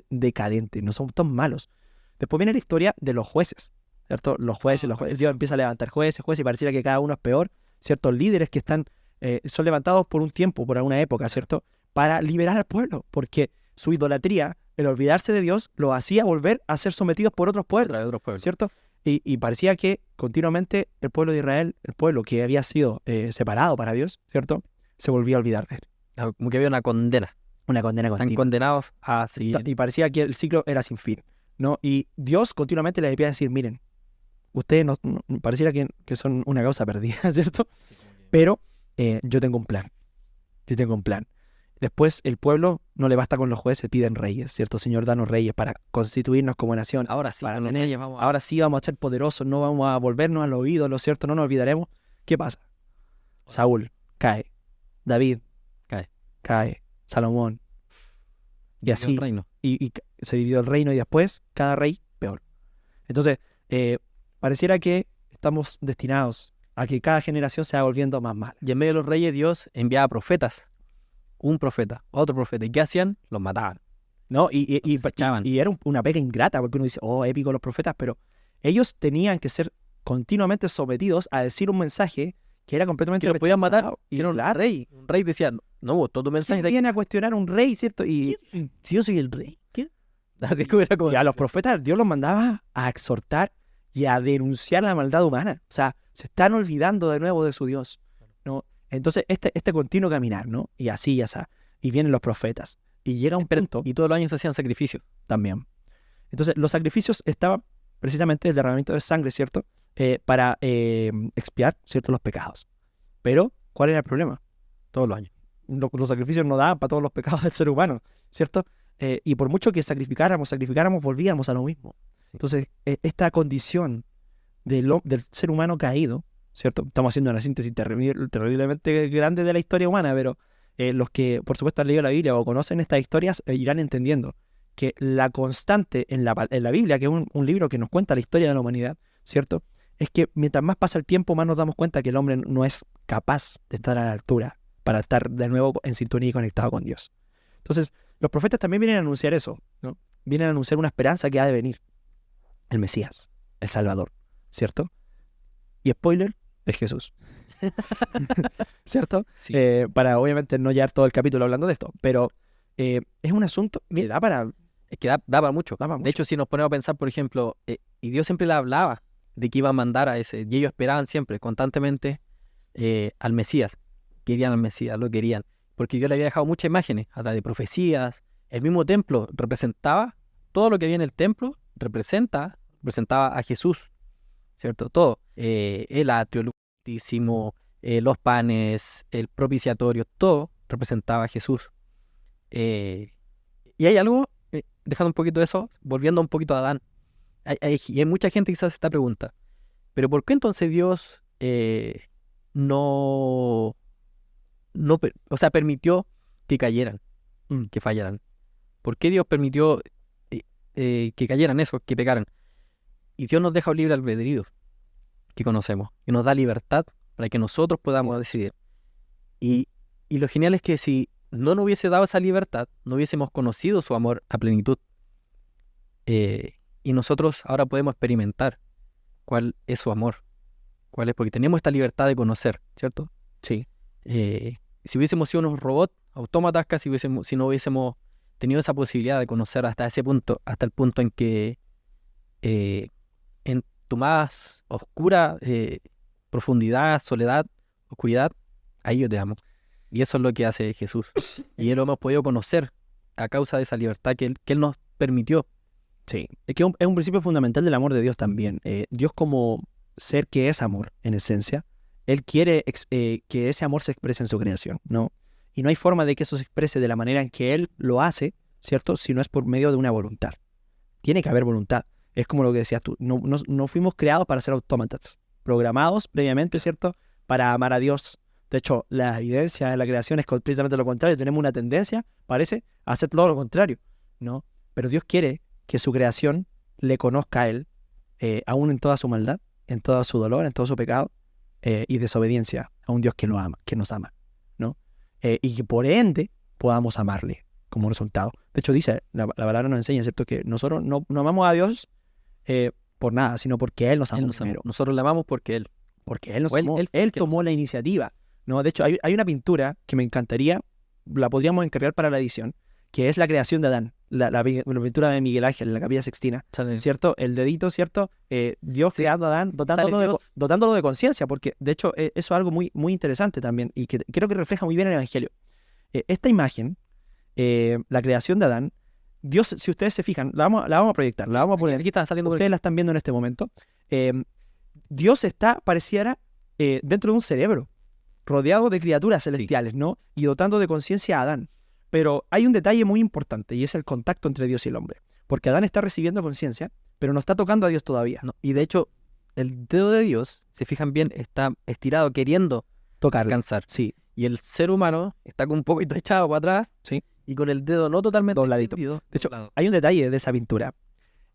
decadentes, no somos tan malos. Después viene la historia de los jueces, ¿cierto? Los jueces, Dios empieza a levantar jueces, y pareciera que cada uno es peor. Ciertos líderes que son levantados por un tiempo, por alguna época, ¿cierto? Para liberar al pueblo, porque su idolatría, el olvidarse de Dios, los hacía volver a ser sometidos por otros pueblos, ¿cierto? Y parecía que continuamente el pueblo de Israel, el pueblo que había sido separado para Dios, ¿cierto? Se volvía a olvidar de él. Como que había una condena. Una condena Están continua. condenados a seguir. Y parecía que el ciclo era sin fin, ¿no? Y Dios continuamente les empieza a decir, miren, ustedes pareciera que son una causa perdida, ¿cierto? Pero yo tengo un plan. Después el pueblo no le basta con los jueces, piden reyes, ¿cierto? Señor, danos reyes para constituirnos como nación. Ahora sí, para con los tener- reyes vamos a... Ahora sí vamos a ser poderosos, no vamos a volvernos a los ídolos, ¿cierto? No nos olvidaremos. ¿Qué pasa? Saúl cae, David cae, Salomón. Y dividió así, el reino. y se dividió el reino y después cada rey peor. Entonces, pareciera que estamos destinados a que cada generación se va volviendo más mala. Y en medio de los reyes Dios enviaba profetas. Un profeta, otro profeta. ¿Y qué hacían? Los mataban. ¿No? Y Los echaban. era una pega ingrata, porque uno dice, oh, épico los profetas, pero ellos tenían que ser continuamente sometidos a decir un mensaje que era completamente Que los podían matar. rechazado. Si era un claro, rey. Un rey decía, no me gustó tu mensaje. ¿quién viene a cuestionar a un rey, cierto? Y Si yo soy el rey, ¿qué? Así como era como... a los profetas Dios los mandaba a exhortar y a denunciar la maldad humana. O sea, se están olvidando de nuevo de su Dios, ¿no? Entonces, este continuo caminar, ¿no? Y así, ya está. Y vienen los profetas. Y llega un punto Y todos los años se hacían sacrificios. también. Entonces, los sacrificios estaban precisamente el derramamiento de sangre, ¿cierto? Para expiar, ¿cierto? Los pecados. Pero, ¿cuál era el problema? Todos los años. Los sacrificios no daban para todos los pecados del ser humano, ¿cierto? Y por mucho que sacrificáramos, volvíamos a lo mismo. Entonces, esta condición del ser humano caído, ¿cierto? Estamos haciendo una síntesis terriblemente grande de la historia humana, pero los que, por supuesto, han leído la Biblia o conocen estas historias irán entendiendo que la constante en la Biblia, que es un libro que nos cuenta la historia de la humanidad, ¿cierto? Es que mientras más pasa el tiempo, más nos damos cuenta que el hombre no es capaz de estar a la altura para estar de nuevo en sintonía y conectado con Dios. Entonces, los profetas también vienen a anunciar eso, ¿no? Vienen a anunciar una esperanza que ha de venir. El Mesías, el Salvador, ¿cierto? Y spoiler, es Jesús. ¿Cierto? Sí. Para obviamente no llevar todo el capítulo hablando de esto, pero es un asunto que da para... Es que da para mucho. Da para De mucho. hecho, si nos ponemos a pensar, por ejemplo, y Dios siempre le hablaba de que iba a mandar a ese, y ellos esperaban siempre, constantemente, al Mesías. Querían al Mesías, lo querían. Porque Dios le había dejado muchas imágenes a través de profecías. El mismo templo representaba, todo lo que había en el templo representaba a Jesús, ¿cierto? Todo. El atrio, el Santísimo, los panes, el propiciatorio, todo representaba a Jesús. Y hay algo, dejando un poquito eso, volviendo un poquito a Adán. Y hay mucha gente que se hace esta pregunta. ¿Pero por qué entonces Dios permitió que cayeran, que fallaran? ¿Por qué Dios permitió que cayeran eso, que pecaran? Y Dios nos deja un libre albedrío que conocemos, y nos da libertad para que nosotros podamos decidir. Y lo genial es que si no nos hubiese dado esa libertad, no hubiésemos conocido su amor a plenitud. Y nosotros ahora podemos experimentar cuál es su amor. ¿Cuál es? Porque tenemos esta libertad de conocer, ¿cierto? Sí. Si hubiésemos sido unos robots, autómatas casi, si no hubiésemos tenido esa posibilidad de conocer hasta ese punto, hasta el punto en que en tu más oscura profundidad, soledad, oscuridad, ahí yo te amo. Y eso es lo que hace Jesús. Y Él lo hemos podido conocer a causa de esa libertad que Él nos permitió. Sí. Es que es un principio fundamental del amor de Dios también. Dios como ser que es amor, en esencia, Él quiere que ese amor se exprese en su creación, ¿no? Y no hay forma de que eso se exprese de la manera en que Él lo hace, ¿cierto? Si no es por medio de una voluntad. Tiene que haber voluntad. Es como lo que decías tú. No fuimos creados para ser autómatas. Programados previamente, ¿cierto? Para amar a Dios. De hecho, la evidencia de la creación es precisamente lo contrario. Tenemos una tendencia, parece, a hacer todo lo contrario, ¿no? Pero Dios quiere que su creación le conozca a Él aún en toda su maldad, en todo su dolor, en todo su pecado y desobediencia a un Dios que nos ama, ¿no? Y que por ende podamos amarle como resultado. De hecho, dice, la palabra nos enseña, ¿cierto? Que nosotros no amamos a Dios por nada, sino porque Él nos amó primero. Nosotros le amamos porque Él. Porque Él nos O amó. Él Él que tomó nos la iniciativa, ¿no? De hecho, hay una pintura que me encantaría, la podríamos encargar para la edición, que es la creación de Adán, la pintura de Miguel Ángel en la Capilla Sixtina, Sale. ¿cierto? El dedito, ¿cierto? Dios Sí. creando a Adán, dotándolo Dios. de conciencia, porque de hecho eso es algo muy, muy interesante también y que creo que refleja muy bien el Evangelio. Esta imagen, la creación de Adán, Dios, si ustedes se fijan, la vamos a proyectar, la vamos a poner, Aquí está saliendo por ustedes la están viendo en este momento. Dios pareciera dentro de un cerebro, rodeado de criaturas celestiales, ¿no? Y dotando de conciencia a Adán. Pero hay un detalle muy importante y es el contacto entre Dios y el hombre. Porque Adán está recibiendo conciencia, pero no está tocando a Dios todavía. No, y de hecho, el dedo de Dios, si fijan bien, está estirado queriendo Tocarlo. alcanzar. Sí, Y el ser humano está con un poquito echado para atrás. Sí. Y con el dedo no totalmente Dobladito. extendido, de hecho, doblado. hay un detalle de esa pintura.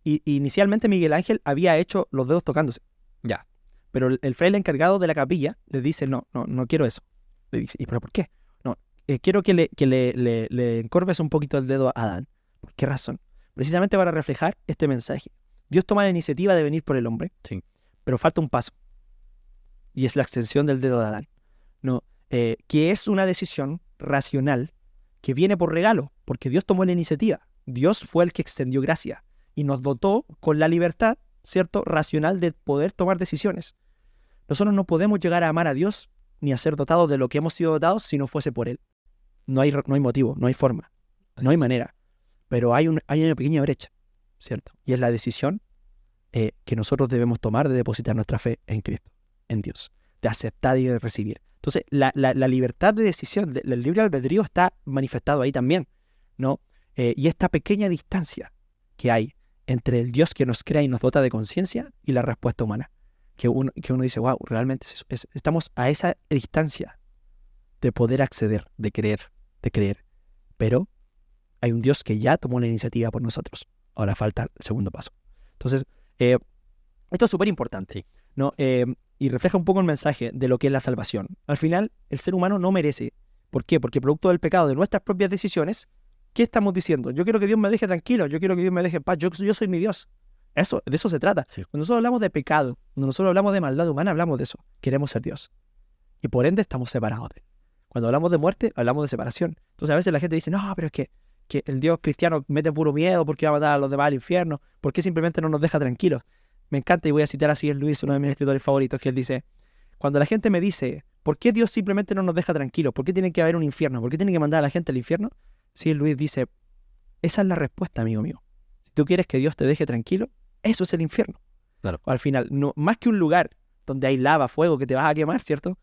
Y inicialmente Miguel Ángel había hecho los dedos tocándose. Ya. Pero el fraile encargado de la capilla le dice, no quiero eso. Le dice, ¿y pero por qué? No, quiero que le encorves un poquito el dedo a Adán. ¿Por qué razón? Precisamente para reflejar este mensaje. Dios toma la iniciativa de venir por el hombre, Sí. pero falta un paso. Y es la extensión del dedo de Adán. No, que es una decisión racional que viene por regalo, porque Dios tomó la iniciativa. Dios fue el que extendió gracia y nos dotó con la libertad, ¿cierto?, racional de poder tomar decisiones. Nosotros no podemos llegar a amar a Dios ni a ser dotados de lo que hemos sido dotados si no fuese por Él. No hay motivo, no hay forma, no hay manera. Pero hay una pequeña brecha, ¿cierto? Y es la decisión que nosotros debemos tomar de depositar nuestra fe en Cristo, en Dios, de aceptar y de recibir. Entonces, la libertad de decisión, el libre albedrío está manifestado ahí también, ¿no? Y esta pequeña distancia que hay entre el Dios que nos crea y nos dota de conciencia y la respuesta humana. Que uno dice, wow, realmente estamos a esa distancia de poder acceder, De creer. Pero hay un Dios que ya tomó la iniciativa por nosotros. Ahora falta el segundo paso. Entonces, esto es súper importante, Sí. ¿no? Y refleja un poco el mensaje de lo que es la salvación. Al final, el ser humano no merece. ¿Por qué? Porque producto del pecado de nuestras propias decisiones, ¿qué estamos diciendo? Yo quiero que Dios me deje tranquilo, yo quiero que Dios me deje en paz, yo soy mi Dios. De eso se trata. Sí. Cuando nosotros hablamos de pecado, cuando nosotros hablamos de maldad humana, hablamos de eso. Queremos ser Dios. Y por ende estamos separados de Él. Cuando hablamos de muerte, hablamos de separación. Entonces a veces la gente dice, no, pero es que el Dios cristiano mete puro miedo porque va a matar a los demás al infierno. ¿Por qué simplemente no nos deja tranquilos? Me encanta y voy a citar a C.S. Lewis, uno de mis escritores favoritos, que él dice, cuando la gente me dice, ¿por qué Dios simplemente no nos deja tranquilos? ¿Por qué tiene que haber un infierno? ¿Por qué tiene que mandar a la gente al infierno? C.S. Lewis dice, esa es la respuesta, amigo mío. Si tú quieres que Dios te deje tranquilo, eso es el infierno. Claro. Al final, no, más que un lugar donde hay lava, fuego, que te vas a quemar, ¿cierto?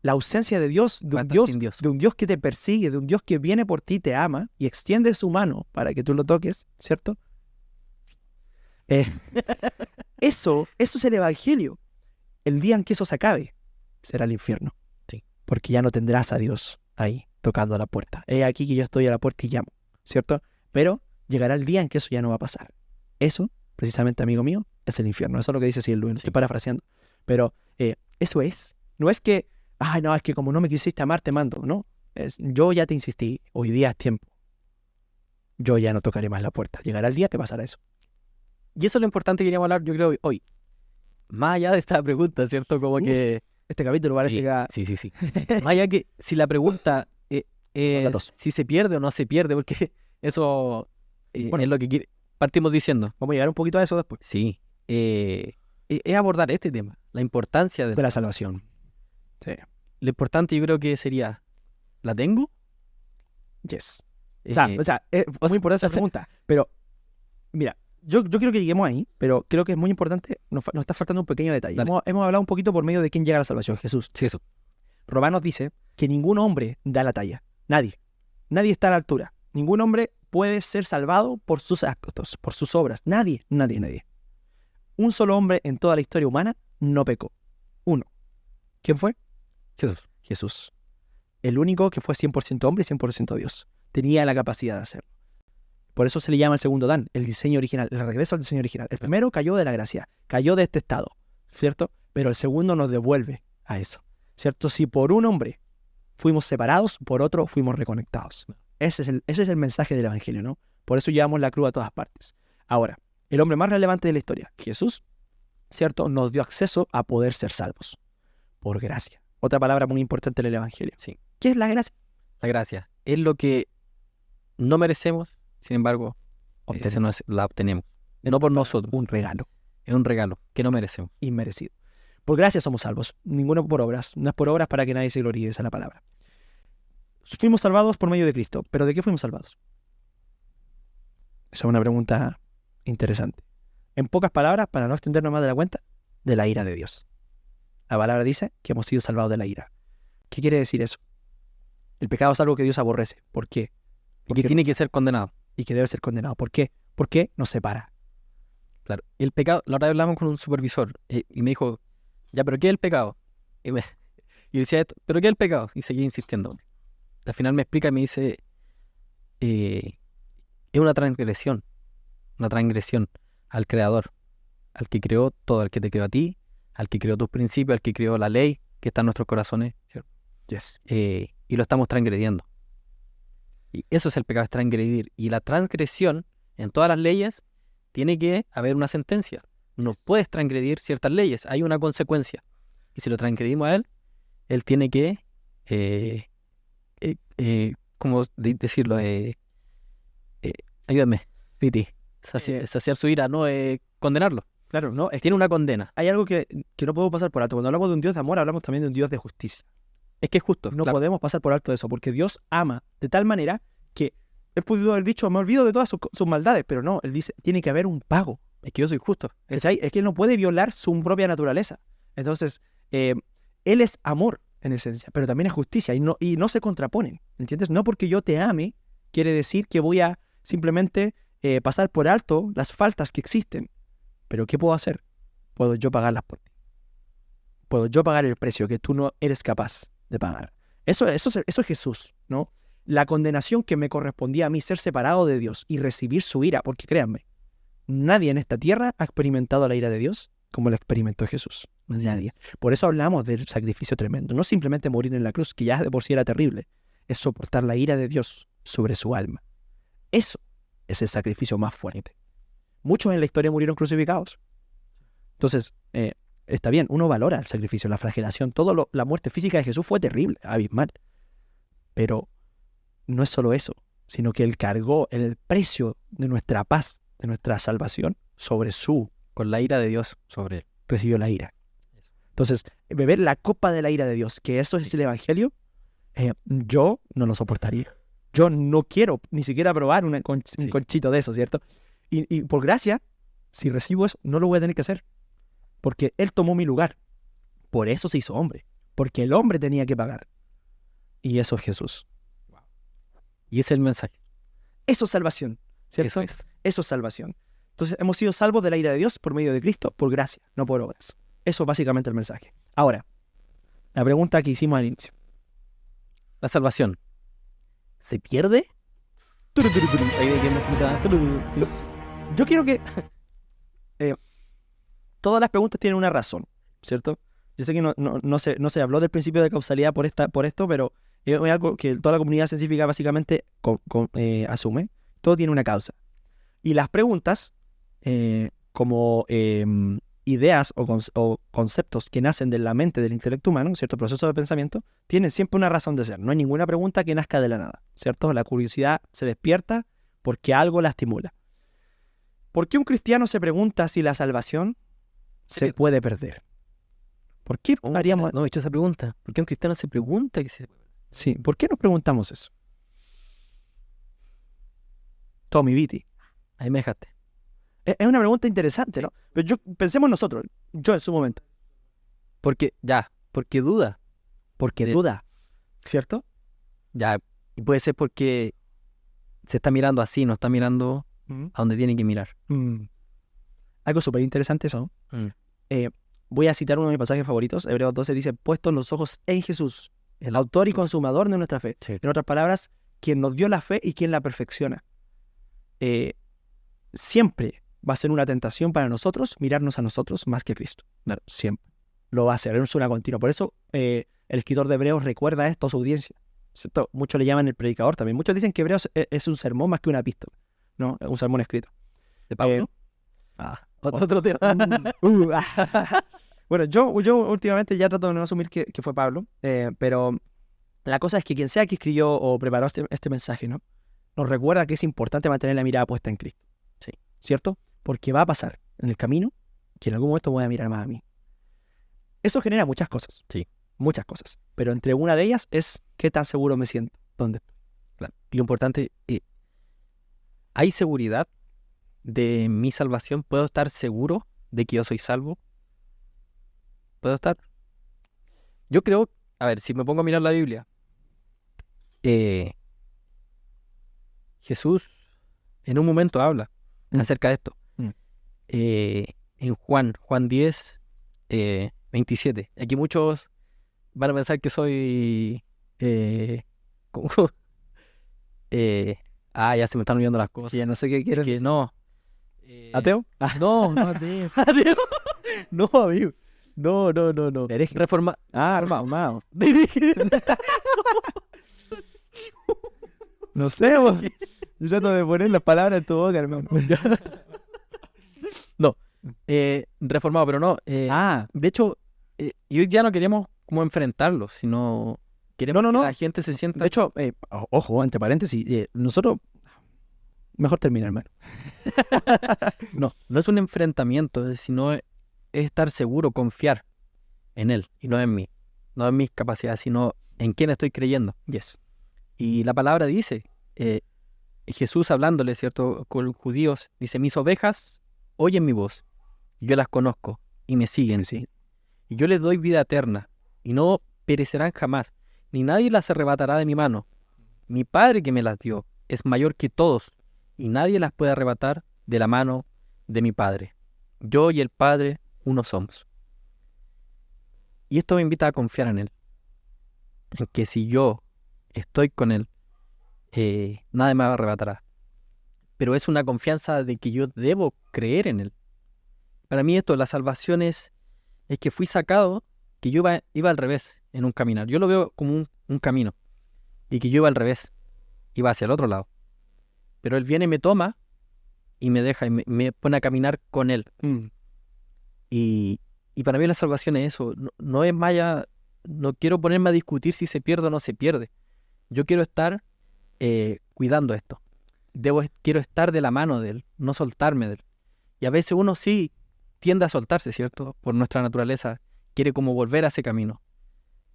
La ausencia de Dios, Va a estar sin Dios. de un Dios que te persigue, de un Dios que viene por ti, te ama y extiende su mano para que tú lo toques, ¿cierto? Eso es el Evangelio. El día en que eso se acabe, será el infierno. Sí. Porque ya no tendrás a Dios ahí tocando a la puerta. He aquí que yo estoy a la puerta y llamo, ¿cierto? Pero llegará el día en que eso ya no va a pasar. Eso, precisamente, amigo mío, es el infierno. Eso es lo que dice C.S. Lewis, estoy parafraseando. Pero eso es. No es que, no, es que como no me quisiste amar, te mando. No, yo ya te insistí. Hoy día es tiempo. Yo ya no tocaré más la puerta. Llegará el día que pasará eso. Y eso es lo importante que queríamos hablar, yo creo, hoy. Más allá de esta pregunta, ¿cierto? Como que... Este capítulo parece que... Sí. Más allá que si la pregunta datos. si se pierde o no se pierde, porque eso Bueno. es lo que partimos diciendo. Vamos a llegar un poquito a eso después. Sí. Es abordar este tema, la importancia De la salvación. Sí. Lo importante yo creo que sería, ¿la tengo? Yes. O sea, es muy importante esa pregunta. Pero, mira, yo quiero que lleguemos ahí, pero creo que es muy importante, nos está faltando un pequeño detalle. Hemos hablado un poquito por medio de quién llega a la salvación, Jesús. Sí, eso. Romanos dice que ningún hombre da la talla. Nadie. Nadie está a la altura. Ningún hombre puede ser salvado por sus actos, por sus obras. Nadie. Un solo hombre en toda la historia humana no pecó. Uno. ¿Quién fue? Jesús. El único que fue 100% hombre y 100% Dios. Tenía la capacidad de hacerlo. Por eso se le llama el segundo Adán, el diseño original, el regreso al diseño original. El primero cayó de la gracia, cayó de este estado, ¿cierto? Pero el segundo nos devuelve a eso, ¿cierto? Si por un hombre fuimos separados, por otro fuimos reconectados. Ese es el mensaje del Evangelio, ¿no? Por eso llevamos la cruz a todas partes. Ahora, el hombre más relevante de la historia, Jesús, ¿cierto? Nos dio acceso a poder ser salvos. Por gracia. Otra palabra muy importante en el Evangelio. Sí. ¿Qué es la gracia? La gracia es lo que no merecemos, sin embargo, la obtenemos. No por nosotros. Un regalo. Es un regalo que no merecemos. Inmerecido. Por gracia somos salvos. Ninguno por obras. No es por obras para que nadie se gloríe, esa es la palabra. Fuimos salvados por medio de Cristo. ¿Pero de qué fuimos salvados? Esa es una pregunta interesante. En pocas palabras, para no extendernos más de la cuenta, de la ira de Dios. La palabra dice que hemos sido salvados de la ira. ¿Qué quiere decir eso? El pecado es algo que Dios aborrece. ¿Por qué? Y que tiene que ser condenado. Y que debe ser condenado. ¿Por qué? Porque nos separa. Claro. El pecado, la otra vez hablamos con un supervisor y me dijo, ya, ¿pero qué es el pecado? Y decía esto, ¿pero qué es el pecado? Y seguía insistiendo. Al final me explica y me dice, es una transgresión al Creador, al que creó todo, al que te creó a ti, al que creó tus principios, al que creó la ley que está en nuestros corazones, ¿cierto? Yes. Y lo estamos transgrediendo. Y eso es el pecado, es transgredir. Y la transgresión, en todas las leyes, tiene que haber una sentencia. No puedes transgredir ciertas leyes, hay una consecuencia. Y si lo transgredimos a él tiene que, ¿cómo decirlo? Ayúdame, Piti. Saciar su ira, no condenarlo. Claro, no, Tiene una condena. hay algo que no podemos pasar por alto. Cuando hablamos de un Dios de amor, hablamos también de un Dios de justicia. Es que es justo. No claro. podemos pasar por alto eso, porque Dios ama de tal manera que he podido haber dicho, me olvido de todas sus maldades, pero no, Él dice, tiene que haber un pago. Es que yo soy justo. Es que Él no puede violar su propia naturaleza. Entonces, Él es amor en esencia, pero también es justicia y no se contraponen, ¿entiendes? No porque yo te ame, quiere decir que voy a simplemente pasar por alto las faltas que existen. Pero ¿qué puedo hacer? Puedo yo pagarlas por ti. Puedo yo pagar el precio que tú no eres capaz de pagar. Eso es Jesús, ¿no? La condenación que me correspondía a mí, ser separado de Dios y recibir su ira, porque créanme, nadie en esta tierra ha experimentado la ira de Dios como la experimentó Jesús. Nadie. Por eso hablamos del sacrificio tremendo. No simplemente morir en la cruz, que ya de por sí era terrible, es soportar la ira de Dios sobre su alma. Eso es el sacrificio más fuerte. Muchos en la historia murieron crucificados. Entonces, está bien, uno valora el sacrificio, la flagelación, la muerte física de Jesús fue terrible, abismal. Pero no es solo eso, sino que Él cargó el precio de nuestra paz, de nuestra salvación, sobre con la ira de Dios sobre él. Recibió la ira. Entonces, beber la copa de la ira de Dios, que eso es el Evangelio, yo no lo soportaría. Yo no quiero ni siquiera probar un conchito de eso, ¿cierto? Y por gracia, si recibo eso, no lo voy a tener que hacer. Porque Él tomó mi lugar. Por eso se hizo hombre. Porque el hombre tenía que pagar. Y eso es Jesús. Wow. Y ese es el mensaje. Eso es salvación, ¿cierto? Eso es salvación. Entonces, hemos sido salvos de la ira de Dios por medio de Cristo, por gracia, no por obras. Eso es básicamente el mensaje. Ahora, la pregunta que hicimos al inicio. La salvación ¿se pierde? Yo quiero que todas las preguntas tienen una razón, ¿cierto? Yo sé que no se habló del principio de causalidad por esto, pero es algo que toda la comunidad científica básicamente asume. Todo tiene una causa. Y las preguntas, como ideas o conceptos que nacen de la mente del intelecto humano, cierto proceso de pensamiento, tienen siempre una razón de ser. No hay ninguna pregunta que nazca de la nada, ¿cierto? La curiosidad se despierta porque algo la estimula. ¿Por qué un cristiano se pregunta si la salvación se puede perder? ¿Por qué haríamos? No he hecho esa pregunta. ¿Por qué un cristiano se pregunta que se puede perder? Sí, ¿por qué nos preguntamos eso? Tommy Viti. Ahí me dejaste. Es una pregunta interesante, ¿no? Pero pensemos nosotros, yo en su momento. Porque duda. Porque duda, ¿cierto? Ya, y puede ser porque se está mirando así, no está mirando a donde tiene que mirar. Algo súper interesante eso. Voy a citar uno de mis pasajes favoritos. Hebreos 12 dice, puestos los ojos en Jesús, el autor y consumador de nuestra fe. Sí. En otras palabras, quien nos dio la fe y quien la perfecciona. siempre va a ser una tentación para nosotros mirarnos a nosotros más que a Cristo. Claro. Siempre. Lo va a hacer, es una continua. Por eso el escritor de Hebreos recuerda esto a su audiencia, ¿cierto? Muchos le llaman el predicador también. Muchos dicen que Hebreos es un sermón más que una epístola, ¿no? Un sermón escrito. ¿De Pablo? Otro tema. Bueno, yo últimamente ya trato de no asumir que fue Pablo, pero la cosa es que quien sea que escribió o preparó este mensaje, ¿no? Nos recuerda que es importante mantener la mirada puesta en Cristo. Sí. ¿Cierto? Porque va a pasar en el camino que en algún momento voy a mirar más a mí. Eso genera muchas cosas. Sí. Muchas cosas. Pero entre una de ellas es qué tan seguro me siento. ¿Dónde estoy? Claro. Y lo importante, ¿hay seguridad de mi salvación? ¿Puedo estar seguro de que yo soy salvo? ¿Puedo estar? Yo creo, a ver, si me pongo a mirar la Biblia, Jesús en un momento habla acerca de esto. En Juan 10, 27. Aquí muchos van a pensar que soy... ¿cómo? Ya se me están olvidando las cosas. Ya no sé qué quieres Que decir. no. ¿Ateo? No, no ateo. ¿Ateo? No, amigo. No. Hereje. Reformado. Reformado. No sé, vos. Yo trato de poner las palabras en tu boca, hermano. No. Reformado, pero no. De hecho, y hoy día no queremos como enfrentarlo, sino queremos que la gente se sienta... De hecho, ojo, entre paréntesis, nosotros... Mejor terminar, hermano. No es un enfrentamiento, sino es estar seguro, confiar en Él y no en mí. No en mis capacidades, sino en quién estoy creyendo. Yes. Y la palabra dice, Jesús hablándole, ¿cierto?, con los judíos, dice, mis ovejas oyen mi voz, yo las conozco y me siguen, ¿sí? Y yo les doy vida eterna y no perecerán jamás, ni nadie las arrebatará de mi mano. Mi Padre que me las dio es mayor que todos y nadie las puede arrebatar de la mano de mi Padre. Yo y el Padre uno somos. Y esto me invita a confiar en Él, en que si yo estoy con Él, nadie me arrebatará. Pero es una confianza de que yo debo creer en Él. Para mí esto, la salvación es que fui sacado, que yo iba al revés en un caminar. Yo lo veo como un camino, y que yo iba al revés, iba hacia el otro lado. Pero Él viene y me toma, y me deja, y me pone a caminar con Él. Y para mí la salvación es eso, no es más allá, no quiero ponerme a discutir si se pierde o no se pierde. Yo quiero estar cuidando esto. Quiero estar de la mano de Él, no soltarme de Él. Y a veces uno sí tiende a soltarse, ¿cierto? Por nuestra naturaleza, quiere como volver a ese camino.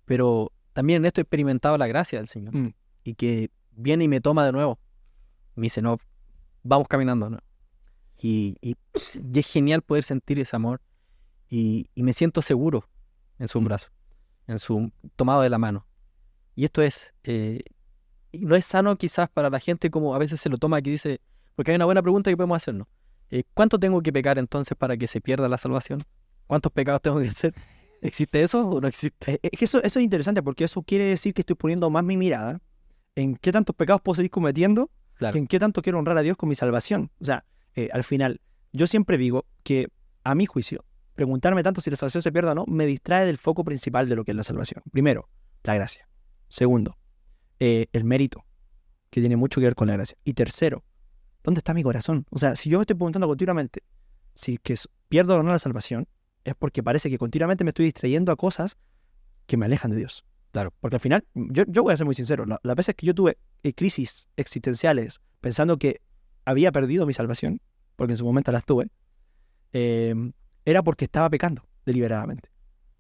Pero también en esto he experimentado la gracia del Señor. Y que viene y me toma de nuevo. Me dice, no, vamos caminando, ¿no? Y es genial poder sentir ese amor. Y me siento seguro en su brazo, en su tomado de la mano. Y esto es, no es sano quizás para la gente como a veces se lo toma, que dice, porque hay una buena pregunta que podemos hacernos. ¿Cuánto tengo que pecar entonces para que se pierda la salvación? ¿Cuántos pecados tengo que hacer? ¿Existe eso o no existe? Eso es interesante porque eso quiere decir que estoy poniendo más mi mirada en qué tantos pecados puedo seguir cometiendo, claro, que en qué tanto quiero honrar a Dios con mi salvación. O sea, al final, yo siempre digo que a mi juicio, preguntarme tanto si la salvación se pierde o no, me distrae del foco principal de lo que es la salvación. Primero, la gracia. Segundo, el mérito, que tiene mucho que ver con la gracia. Y tercero, ¿dónde está mi corazón? O sea, si yo me estoy preguntando continuamente si que pierdo o no la salvación, es porque parece que continuamente me estoy distrayendo a cosas que me alejan de Dios. Claro. Porque al final, yo voy a ser muy sincero, las veces que yo tuve crisis existenciales pensando que había perdido mi salvación, porque en su momento las tuve, era porque estaba pecando deliberadamente.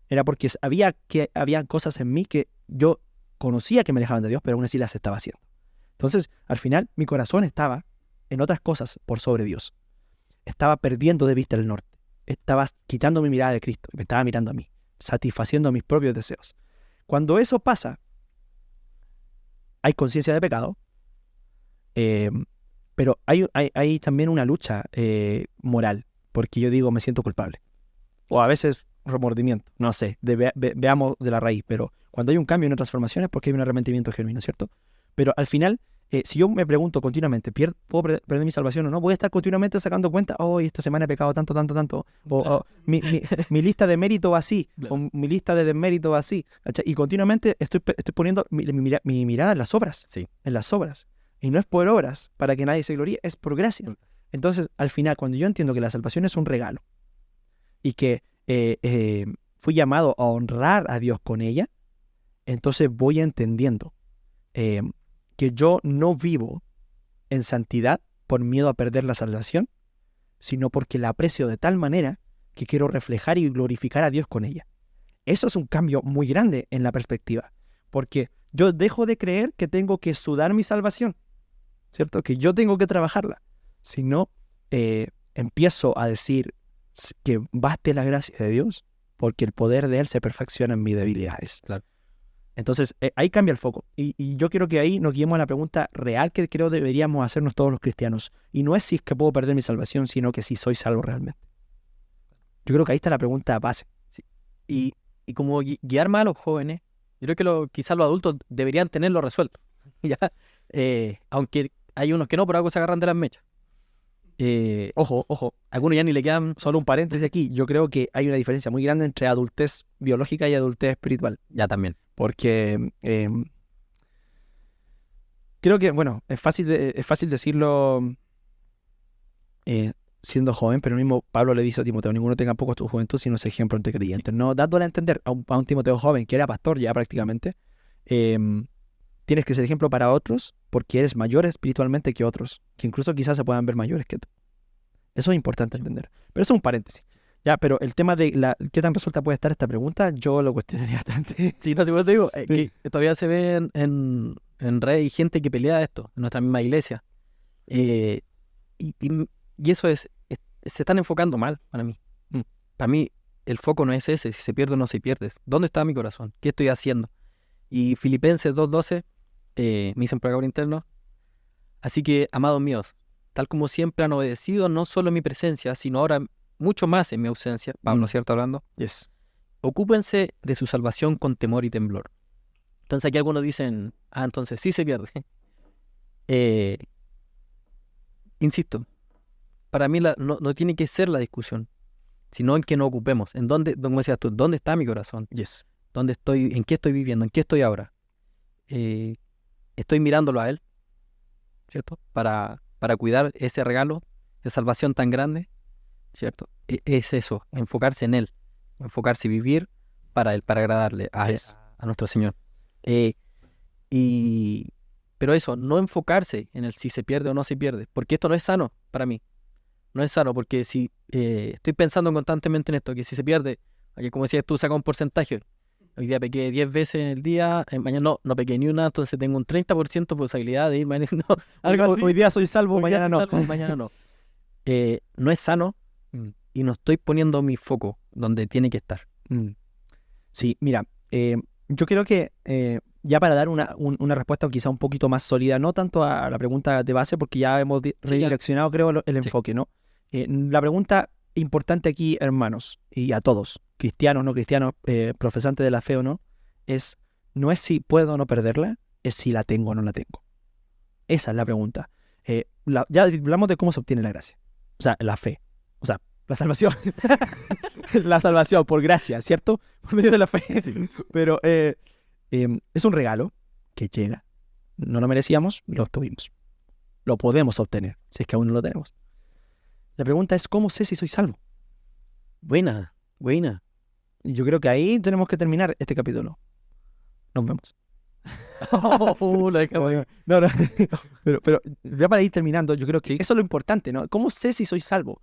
Era porque había cosas en mí que yo conocía que me alejaban de Dios, pero aún así las estaba haciendo. Entonces, al final, mi corazón estaba en otras cosas por sobre Dios. Estaba perdiendo de vista el norte. Estaba quitando mi mirada de Cristo. Me estaba mirando a mí, satisfaciendo mis propios deseos. Cuando eso pasa, hay conciencia de pecado, pero hay también una lucha moral, porque yo digo, me siento culpable. O a veces remordimiento, no sé, veamos de la raíz, pero cuando hay un cambio, una transformación es porque hay un arrepentimiento genuino, ¿cierto? Pero al final Si yo me pregunto continuamente, ¿puedo perder mi salvación o no? Voy a estar continuamente sacando cuenta, esta semana he pecado tanto, tanto, tanto. O mi lista de mérito va así, Claro. o mi lista de desmérito va así. ¿Cachai? Y continuamente estoy poniendo mi mirada en las obras. Sí. En las obras. Y no es por obras, para que nadie se gloríe, es por gracia. Entonces, al final, cuando yo entiendo que la salvación es un regalo y que fui llamado a honrar a Dios con ella, entonces voy entendiendo que yo no vivo en santidad por miedo a perder la salvación, sino porque la aprecio de tal manera que quiero reflejar y glorificar a Dios con ella. Eso es un cambio muy grande en la perspectiva, porque yo dejo de creer que tengo que sudar mi salvación, ¿cierto? Que yo tengo que trabajarla, sino empiezo a decir que baste la gracia de Dios, porque el poder de Él se perfecciona en mis debilidades. Claro. Entonces, ahí cambia el foco. Y yo quiero que ahí nos guiemos a la pregunta real que creo deberíamos hacernos todos los cristianos. Y no es si es que puedo perder mi salvación, sino que si soy salvo realmente. Yo creo que ahí está la pregunta base. Y como guiar más a los jóvenes, yo creo que quizás los adultos deberían tenerlo resuelto. ¿Ya? Aunque hay unos que no, por algo se agarran de las mechas. Ojo, Algunos ya ni le quedan. solo un paréntesis aquí. Yo creo que hay una diferencia muy grande entre adultez biológica y adultez espiritual. Ya también. Porque creo que, bueno, es fácil decirlo siendo joven, pero el mismo Pablo le dice a Timoteo, ninguno tenga poco tu juventud, sino es ejemplo entre creyentes. No, dándole a entender a un Timoteo joven que era pastor ya prácticamente, tienes que ser ejemplo para otros porque eres mayor espiritualmente que otros, que incluso quizás se puedan ver mayores que tú. Eso es importante entender. Pero eso es un paréntesis. Ya, pero el tema de qué tan resuelta puede estar esta pregunta, yo lo cuestionaría bastante. Sí, no, si vos te digo, Sí. que todavía se ve en redes y gente que pelea esto, en nuestra misma iglesia. Y eso se están enfocando mal para mí. Para mí, el foco no es ese, si se pierde o no se pierde. ¿Dónde está mi corazón? ¿Qué estoy haciendo? Y Filipenses 2:12 me dicen por acá por interno. Así que, amados míos, tal como siempre han obedecido, no solo en mi presencia, sino ahora mucho más en mi ausencia, Pablo, ¿cierto? Hablando. Yes. Ocúpense de su salvación con temor y temblor. Entonces aquí algunos dicen, entonces sí se pierde. Insisto, para mí no tiene que ser la discusión, sino en que nos ocupemos. En dónde, como decías tú, ¿dónde está mi corazón? Yes. ¿Dónde estoy? ¿En qué estoy viviendo? ¿En qué estoy ahora? ¿Estoy mirándolo a Él? ¿Cierto? Para cuidar ese regalo de salvación tan grande, ¿cierto? Es eso, enfocarse en Él, enfocarse y vivir para Él, para agradarle a nuestro Señor. Pero eso, no enfocarse en el si se pierde o no se pierde, porque esto no es sano para mí. No es sano, porque si estoy pensando constantemente en esto, que si se pierde, aquí como decías tú, saca un porcentaje. Hoy día pequé 10 veces en el día, mañana no pequé ni una, entonces tengo un 30% de posibilidad de ir mañana. No, algo así. Hoy día soy salvo, Hoy día mañana soy no. salvo, mañana no. No es sano y no estoy poniendo mi foco donde tiene que estar. Sí, mira, yo creo que ya para dar una respuesta quizá un poquito más sólida, no tanto a la pregunta de base, porque ya hemos redireccionado, creo, el enfoque, ¿no? La pregunta importante aquí, hermanos, y a todos, cristianos, no cristianos, profesantes de la fe o no, no es si puedo o no perderla, es si la tengo o no la tengo. Esa es la pregunta. Ya hablamos de cómo se obtiene la gracia, o sea, la fe, o sea, la salvación. La salvación por gracia, ¿cierto? Por medio de la fe. Sí. Pero es un regalo que llega. No lo merecíamos, lo obtuvimos. Lo podemos obtener, si es que aún no lo tenemos. La pregunta es, ¿cómo sé si soy salvo? Buena. Y yo creo que ahí tenemos que terminar este capítulo. Nos vemos. No. Pero ya para ir terminando, yo creo que eso es lo importante, ¿no? ¿Cómo sé si soy salvo?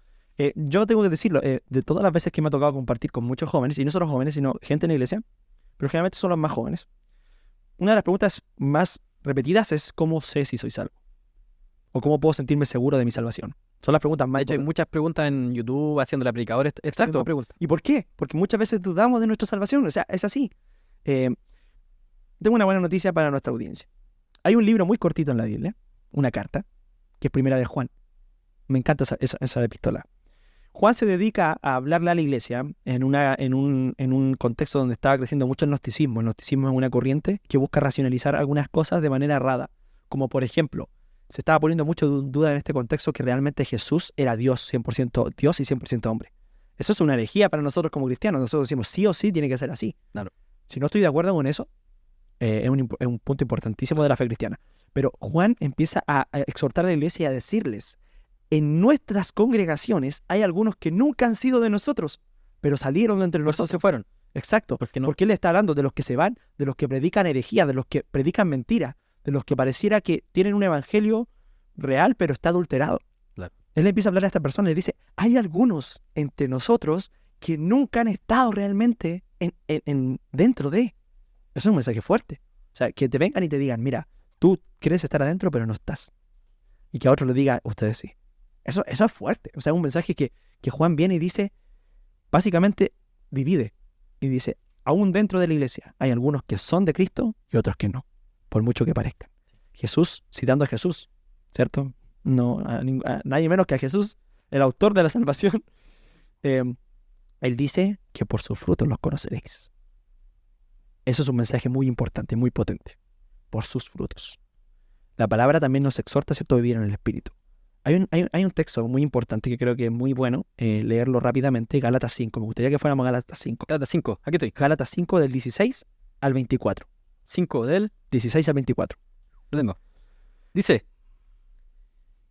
Yo tengo que decirlo, de todas las veces que me ha tocado compartir con muchos jóvenes, y no solo jóvenes, sino gente en la iglesia, pero generalmente son los más jóvenes, una de las preguntas más repetidas es ¿cómo sé si soy salvo? ¿O cómo puedo sentirme seguro de mi salvación? Son las preguntas más... De hecho, hay muchas preguntas en YouTube haciendo el aplicador. Exacto. ¿Y por qué? Porque muchas veces dudamos de nuestra salvación, o sea, es así. Tengo una buena noticia para nuestra audiencia. Hay un libro muy cortito en la Biblia, una carta, que es Primera de Juan. Me encanta esa epístola. Juan se dedica a hablarle a la iglesia en un contexto donde estaba creciendo mucho el gnosticismo. El gnosticismo es una corriente que busca racionalizar algunas cosas de manera errada, como por ejemplo, se estaba poniendo mucho duda en este contexto que realmente Jesús era Dios, 100% Dios y 100% hombre. Eso es una herejía para nosotros como cristianos. Nosotros decimos sí o sí tiene que ser así. Claro. Si no estoy de acuerdo con eso, es un punto importantísimo de la fe cristiana. Pero Juan empieza a exhortar a la iglesia y a decirles, en nuestras congregaciones hay algunos que nunca han sido de nosotros, pero salieron de entre Por eso nosotros. se fueron. Exacto. Porque no. Porque él está hablando de los que se van, de los que predican herejía, de los que predican mentira, de los que pareciera que tienen un evangelio real, pero está adulterado. Claro. Él empieza a hablar a esta persona y le dice, hay algunos entre nosotros que nunca han estado realmente dentro de. Eso es un mensaje fuerte. O sea, que te vengan y te digan, mira, tú crees estar adentro, pero no estás. Y que a otro le diga, ustedes sí. Eso es fuerte. O sea, es un mensaje que Juan viene y dice, básicamente, divide. Y dice, aún dentro de la iglesia hay algunos que son de Cristo y otros que no, por mucho que parezcan. Jesús, citando a Jesús, ¿cierto? No a nadie menos que a Jesús, el autor de la salvación. Él dice que por sus frutos los conoceréis. Eso es un mensaje muy importante, muy potente. Por sus frutos. La palabra también nos exhorta, ¿cierto?, a vivir en el Espíritu. Hay un texto muy importante que creo que es muy bueno leerlo rápidamente, Gálatas 5. Me gustaría que fuéramos a Gálatas 5. Gálatas 5, aquí estoy. Gálatas 5 del 16 al 24. 5 del 16 al 24. Lo tengo. Dice,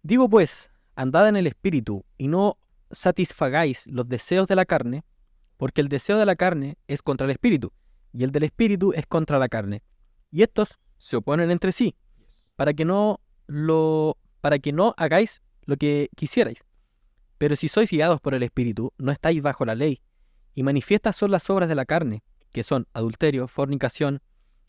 digo pues, andad en el Espíritu y no satisfagáis los deseos de la carne, porque el deseo de la carne es contra el Espíritu, y el del Espíritu es contra la carne. Y estos se oponen entre sí, para que no hagáis lo que quisierais. Pero si sois guiados por el Espíritu, no estáis bajo la ley. Y manifiestas son las obras de la carne, que son adulterio, fornicación,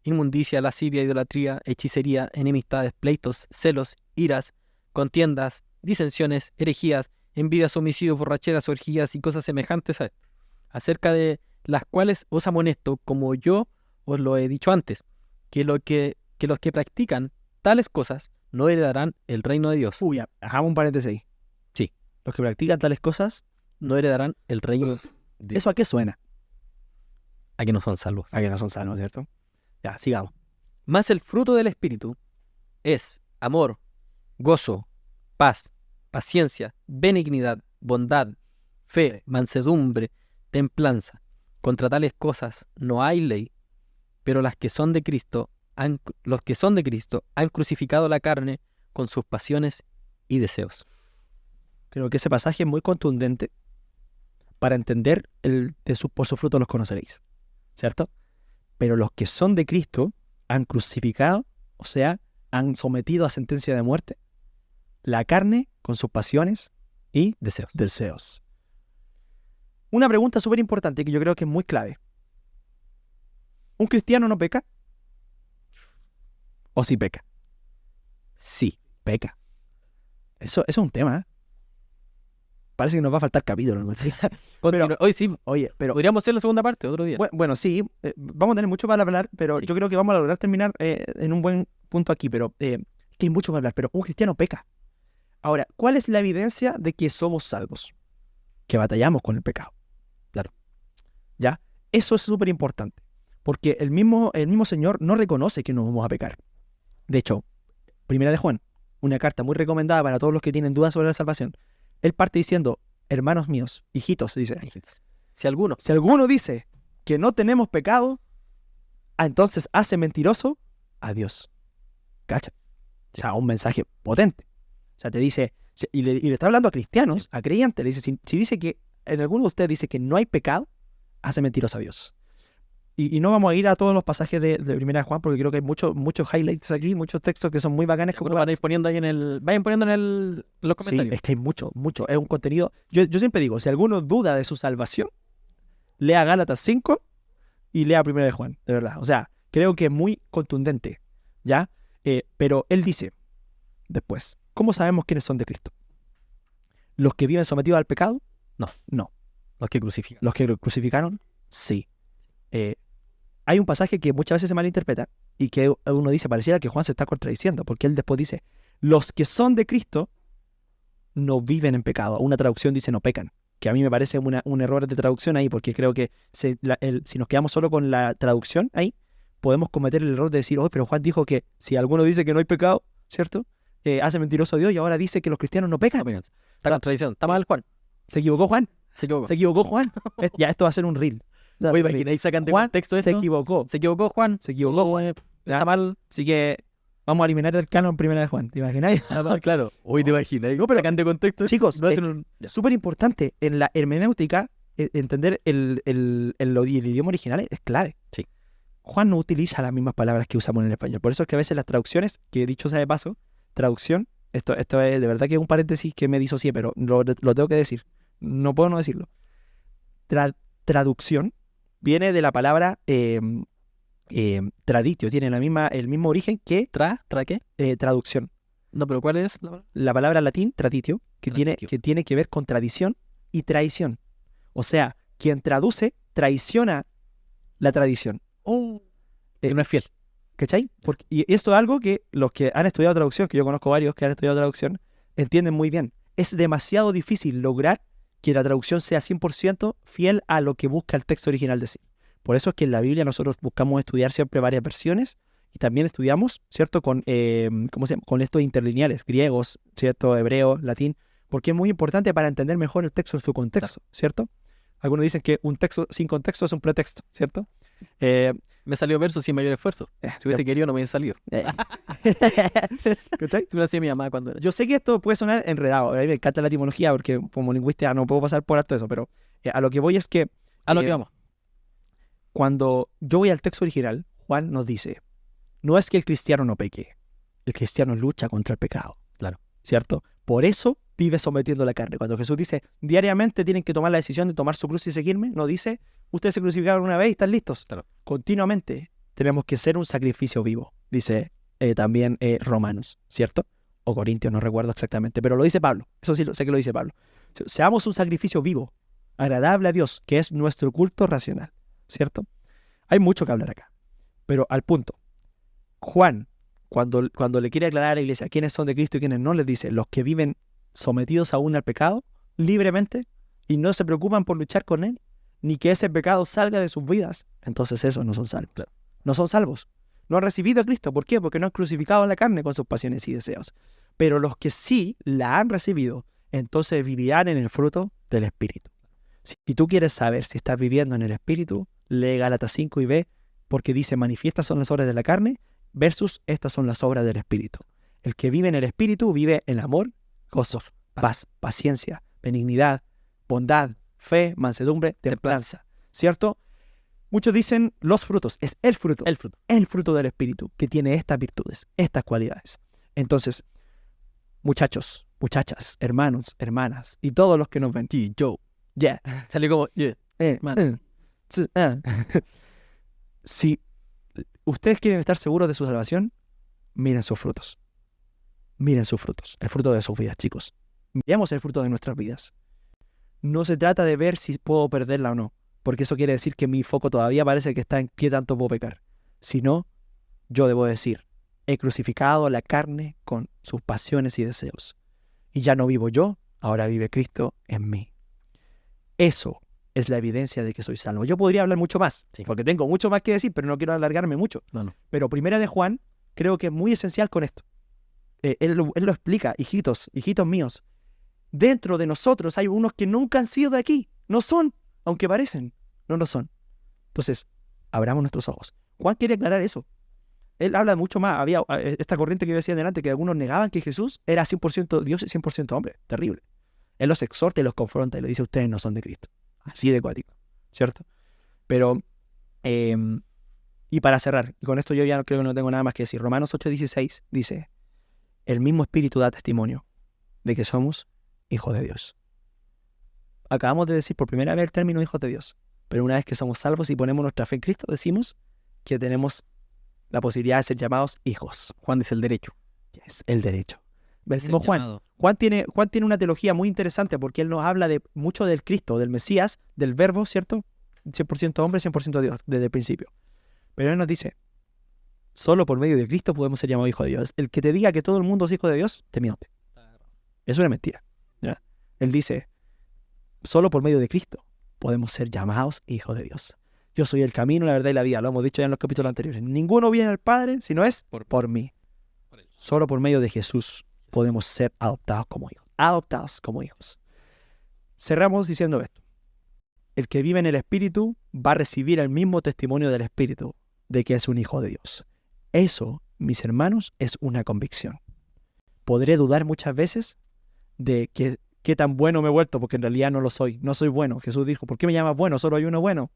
inmundicia, lascivia, idolatría, hechicería, enemistades, pleitos, celos, iras, contiendas, disensiones, herejías, envidias, homicidios, borracheras, orgías y cosas semejantes a esto, acerca de las cuales os amonesto, como yo os lo he dicho antes, que los que practican tales cosas no heredarán el reino de Dios. Uy, hagamos un paréntesis ahí. Sí. Los que practican tales cosas, No heredarán el reino de Dios. ¿eso a qué suena? A que no son salvos. A que no son sanos, ¿cierto? Ya, sigamos. Mas el fruto del Espíritu es amor, gozo, paz, paciencia, benignidad, bondad, fe, mansedumbre, templanza. Contra tales cosas no hay ley, pero los que son de Cristo han crucificado la carne con sus pasiones y deseos. Creo que ese pasaje es muy contundente para entender por su fruto los conoceréis, ¿cierto? Pero los que son de Cristo han crucificado, o sea, han sometido a sentencia de muerte la carne con sus pasiones y deseos. Una pregunta súper importante que yo creo que es muy clave. ¿Un cristiano no peca? ¿O sí peca? Sí, peca. Eso es un tema, ¿eh? Parece que nos va a faltar capítulo, ¿no? Pero, hoy sí, Oye, pero podríamos hacer la segunda parte otro día. bueno, sí, vamos a tener mucho para hablar, pero Sí. yo creo que vamos a lograr terminar en un buen punto aquí, pero que hay mucho para hablar, pero un cristiano peca. Ahora, ¿cuál es la evidencia de que somos salvos? Que batallamos con el pecado. Claro. ¿Ya? Eso es súper importante, porque el mismo Señor no reconoce que nos vamos a pecar. De hecho, Primera de Juan, una carta muy recomendada para todos los que tienen dudas sobre la salvación, él parte diciendo, hermanos míos, hijitos, dice, Si alguno si alguno dice que no tenemos pecado, entonces hace mentiroso a Dios. ¿Cacha? O sea, un mensaje potente. O sea, te dice, y le está hablando a cristianos, Sí. a creyentes, le dice, si dice que en alguno de ustedes dice que no hay pecado, hace mentiroso a Dios. Y no vamos a ir a todos los pasajes de Primera de Juan, porque creo que hay muchos highlights aquí, muchos textos que son muy bacanes. seguro van a ir poniendo ahí vayan poniendo en los Sí, comentarios. es que hay mucho. Es un contenido. Yo siempre digo, si alguno duda de su salvación, lea Gálatas 5 y lea Primera de Juan, de verdad. O sea, creo que es muy contundente, ¿ya? Pero él dice, después, ¿cómo sabemos quiénes son de Cristo? ¿Los que viven sometidos al pecado? No. No. Los que crucifican. ¿Los que lo crucificaron? Sí. Hay un pasaje que muchas veces se malinterpreta y que uno dice, pareciera que Juan se está contradiciendo, porque él después dice, los que son de Cristo no viven en pecado. Una traducción dice no pecan, que a mí me parece un error de traducción ahí, porque creo que si nos quedamos solo con la traducción ahí, podemos cometer el error de decir, pero Juan dijo que si alguno dice que no hay pecado, ¿cierto? Hace mentiroso a Dios y ahora dice que los cristianos no pecan. Está contradicción. Está mal Juan. Se equivocó Juan. Se equivocó. Se equivocó Juan. Ya esto va a ser un reel. Oye, imagináis, sacan de Juan contexto esto. se equivocó. Se equivocó Juan. Se equivocó Juan. Está mal. Así que vamos a eliminar el canon primera de Juan. ¿Te imagináis? Claro. Hoy te imagináis. No, pero sacan de contexto. Chicos, no es hacen un... súper importante en la hermenéutica entender el idioma original es clave. Sí. Juan no utiliza las mismas palabras que usamos en el español. Por eso es que a veces las traducciones, que dicho sea de paso, traducción, esto es de verdad que es un paréntesis que me disocié, pero lo tengo que decir. No puedo no decirlo. Traducción viene de la palabra traditio, tiene el mismo origen que ¿Tra qué? traducción. No, pero ¿cuál es? La palabra latín, traditio, que Traditio. tiene que ver con tradición y traición. O sea, quien traduce traiciona la tradición. Que no es fiel. ¿Cachai? Y esto es algo que los que han estudiado traducción, que yo conozco varios que han estudiado traducción, entienden muy bien. Es demasiado difícil lograr que la traducción sea 100% fiel a lo que busca el texto original decir. Por eso es que en la Biblia nosotros buscamos estudiar siempre varias versiones y también estudiamos, ¿cierto? Con estos interlineales, griegos, ¿cierto? Hebreo, latín, porque es muy importante para entender mejor el texto en su contexto, ¿cierto? Algunos dicen que un texto sin contexto es un pretexto, ¿cierto? Me salió verso sin mayor esfuerzo. Si hubiese querido no me hubiese salido. ¿Cachai? Tú lo hacía mi mamá cuando era. Yo sé que esto puede sonar enredado. A mí me encanta la etimología porque como lingüista no puedo pasar por alto eso, pero a lo que voy es que A lo que vamos. cuando yo voy al texto original, Juan nos dice, no es que el cristiano no peque, el cristiano lucha contra el pecado. Claro. ¿Cierto? Por eso vive sometiendo la carne. Cuando Jesús dice, diariamente tienen que tomar la decisión de tomar su cruz y seguirme, no dice, ustedes se crucificaron una vez y están listos. Claro. Continuamente tenemos que ser un sacrificio vivo, dice también Romanos, ¿cierto? O Corintios, no recuerdo exactamente, pero lo dice Pablo. Eso sí sé que lo dice Pablo. Seamos un sacrificio vivo, agradable a Dios, que es nuestro culto racional, ¿cierto? Hay mucho que hablar acá, pero al punto. Juan, cuando le quiere aclarar a la iglesia quiénes son de Cristo y quiénes no, les dice, los que viven sometidos aún al pecado, libremente, y no se preocupan por luchar con él, ni que ese pecado salga de sus vidas, entonces esos no son salvos. Claro. No son salvos. No han recibido a Cristo. ¿Por qué? Porque no han crucificado la carne con sus pasiones y deseos. Pero los que sí la han recibido, entonces vivirán en el fruto del Espíritu. Si tú quieres saber si estás viviendo en el Espíritu, lee Gálatas 5 y ve, porque dice, manifiestas son las obras de la carne, versus estas son las obras del Espíritu. El que vive en el Espíritu vive en amor, gozo, paz, paciencia, benignidad, bondad, fe, mansedumbre, templanza. ¿Cierto? Muchos dicen los frutos. Es el fruto. El fruto. El fruto del Espíritu que tiene estas virtudes, estas cualidades. Entonces, muchachos, muchachas, hermanos, hermanas y todos los que nos ven. Sí, yo. Yeah. Salió como, yeah. Hermanos. Si ustedes quieren estar seguros de su salvación, miren sus frutos. Miren sus frutos. El fruto de sus vidas, chicos. Miremos el fruto de nuestras vidas. No se trata de ver si puedo perderla o no, porque eso quiere decir que mi foco todavía parece que está en qué tanto puedo pecar. Si no, yo debo decir, he crucificado la carne con sus pasiones y deseos. Y ya no vivo yo, ahora vive Cristo en mí. Eso es la evidencia de que soy salvo. Yo podría hablar mucho más, Sí. porque tengo mucho más que decir, pero no quiero alargarme mucho. No. Pero Primera de Juan creo que es muy esencial con esto. Él lo explica, hijitos míos. Dentro de nosotros hay unos que nunca han sido de aquí. No son, aunque parecen. No lo son. Entonces, abramos nuestros ojos. Juan quiere aclarar eso. Él habla mucho más. Había esta corriente que yo decía delante, que algunos negaban que Jesús era 100% Dios y 100% hombre. Terrible. Él los exhorta y los confronta y le dice, ustedes no son de Cristo. Así de cuático, ¿cierto? Pero, y para cerrar, y con esto yo ya creo que no tengo nada más que decir. Romanos 8:16 dice, el mismo Espíritu da testimonio de que somos hijos de Dios. Acabamos de decir por primera vez el término hijos de Dios, pero una vez que somos salvos y ponemos nuestra fe en Cristo, decimos que tenemos la posibilidad de ser llamados hijos. Juan dice el derecho. Es el derecho. Es el Versículo Juan. llamado. Juan tiene una teología muy interesante porque él nos habla de mucho del Cristo, del Mesías, del Verbo, ¿cierto? 100% hombre, 100% Dios, desde el principio. Pero él nos dice, solo por medio de Cristo podemos ser llamados hijos de Dios. El que te diga que todo el mundo es hijo de Dios, te miente. Es una mentira. ¿Ya? Él dice, solo por medio de Cristo podemos ser llamados hijos de Dios. Yo soy el camino, la verdad y la vida. Lo hemos dicho ya en los capítulos anteriores. Ninguno viene al Padre si no es por mí. Solo por medio de Jesús podemos ser adoptados como hijos. Adoptados como hijos. Cerramos diciendo esto. El que vive en el Espíritu va a recibir el mismo testimonio del Espíritu de que es un hijo de Dios. Eso, mis hermanos, es una convicción. Podré dudar muchas veces de qué tan bueno me he vuelto, porque en realidad no lo soy. No soy bueno. Jesús dijo, ¿por qué me llamas bueno? Solo hay uno bueno.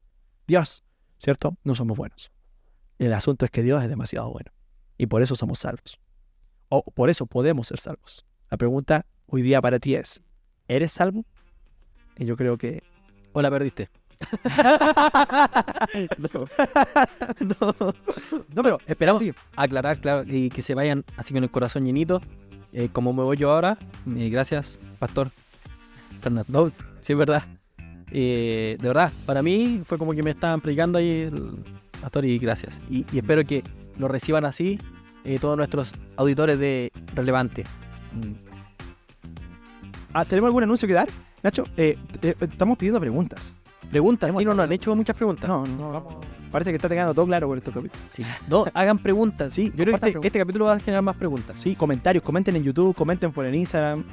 Dios, ¿cierto? No somos buenos. El asunto es que Dios es demasiado bueno. Y por eso somos salvos. O por eso podemos ser salvos. La pregunta hoy día para ti es, ¿eres salvo? Y yo creo que... ¿O la perdiste? No, pero Esperamos sí. aclarar, claro, y que se vayan así con el corazón llenito, como me voy yo ahora. Gracias, Pastor Fernando. No, sí, es verdad. De verdad, para mí fue como que me estaban predicando ahí el Pastor, y gracias. Y espero que lo reciban así todos nuestros auditores de Relevante. ¿Tenemos algún anuncio que dar? Nacho, estamos pidiendo preguntas. Preguntas, sí, no nos han hecho muchas preguntas. No. Parece que está quedando todo claro por estos capítulos. Sí. No, hagan preguntas. Sí, Yo creo que compartan este capítulo va a generar más preguntas. Sí, comentarios, comenten en YouTube, comenten por el Instagram.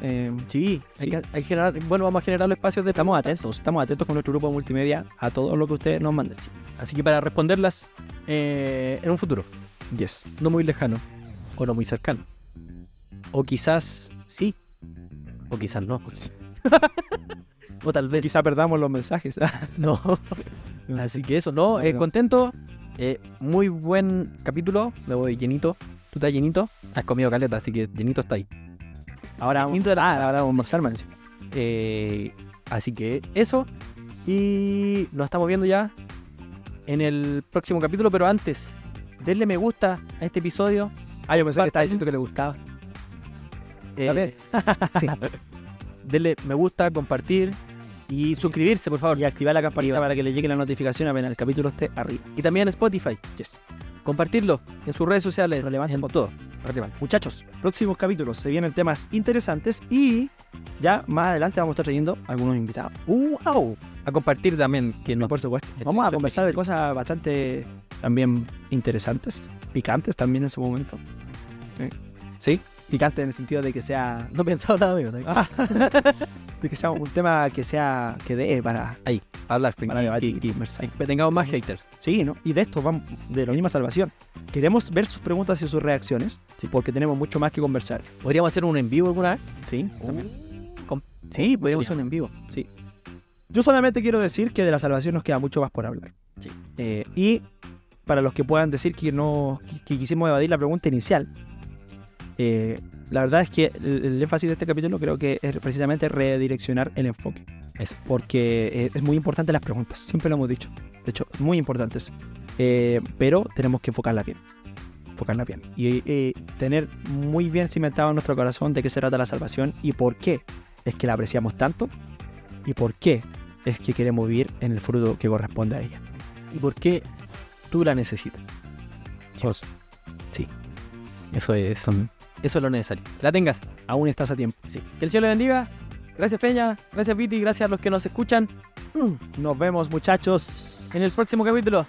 Sí, Sí. hay que generar, bueno, vamos a generar los espacios de Estamos preguntas. atentos con nuestro grupo de multimedia a todo lo que ustedes nos manden. Así que para responderlas en un futuro, Yes. no muy lejano o no muy cercano. O quizás sí, o quizás no. O tal vez Quizá perdamos los mensajes. no. Así que eso, no, Bueno. contento. Muy buen capítulo. Me voy llenito. ¿Tú estás llenito? Has comido caleta, así que llenito está ahí. Ahora vamos a almorzar, man. Así que eso. Y nos estamos viendo ya en el próximo capítulo. Pero antes, denle me gusta a este episodio. Yo pensé que estaba diciendo que le gustaba. Está bien. Sí. Denle me gusta, compartir y suscribirse, por favor. Y activar la campanita para que le llegue la notificación apenas el capítulo esté arriba. Y también en Spotify. Yes. Compartirlo en sus redes sociales. Relevante en por todo. Relevante. Muchachos, próximos capítulos se vienen temas interesantes y ya más adelante vamos a estar trayendo algunos invitados. ¡Wow! A compartir también. Que no, Por supuesto. Vamos a conversar de cosas bastante también interesantes, picantes también en su momento. ¿Sí? Picante en el sentido de que sea... No he pensado nada, amigo. de que sea un tema que dé para Hablar. debatir y conversar. Que tengamos más haters. Sí, ¿no? Y de esto vamos, de la misma salvación. Queremos ver sus preguntas y sus reacciones, porque tenemos mucho más que conversar. ¿Podríamos hacer un en vivo alguna vez? Sí. Sí, podríamos sería. hacer un en vivo. Sí. Yo solamente quiero decir que de la salvación nos queda mucho más por hablar. Sí. Y para los que puedan decir que quisimos evadir la pregunta inicial, la verdad es que el énfasis de este capítulo creo que es precisamente redireccionar el enfoque. Eso. Porque es muy importante las preguntas, siempre lo hemos dicho. De hecho, muy importantes. Pero tenemos que enfocarla bien. Y tener muy bien cimentado en nuestro corazón de qué se trata la salvación y por qué es que la apreciamos tanto y por qué es que queremos vivir en el fruto que corresponde a ella. ¿Y por qué tú la necesitas? Pues, Sí. Eso es lo necesario. Que la tengas. aún estás a tiempo. Sí. Que el cielo le bendiga. Gracias, Peña. Gracias, Viti. Gracias a los que nos escuchan Nos vemos, muchachos. en el próximo capítulo.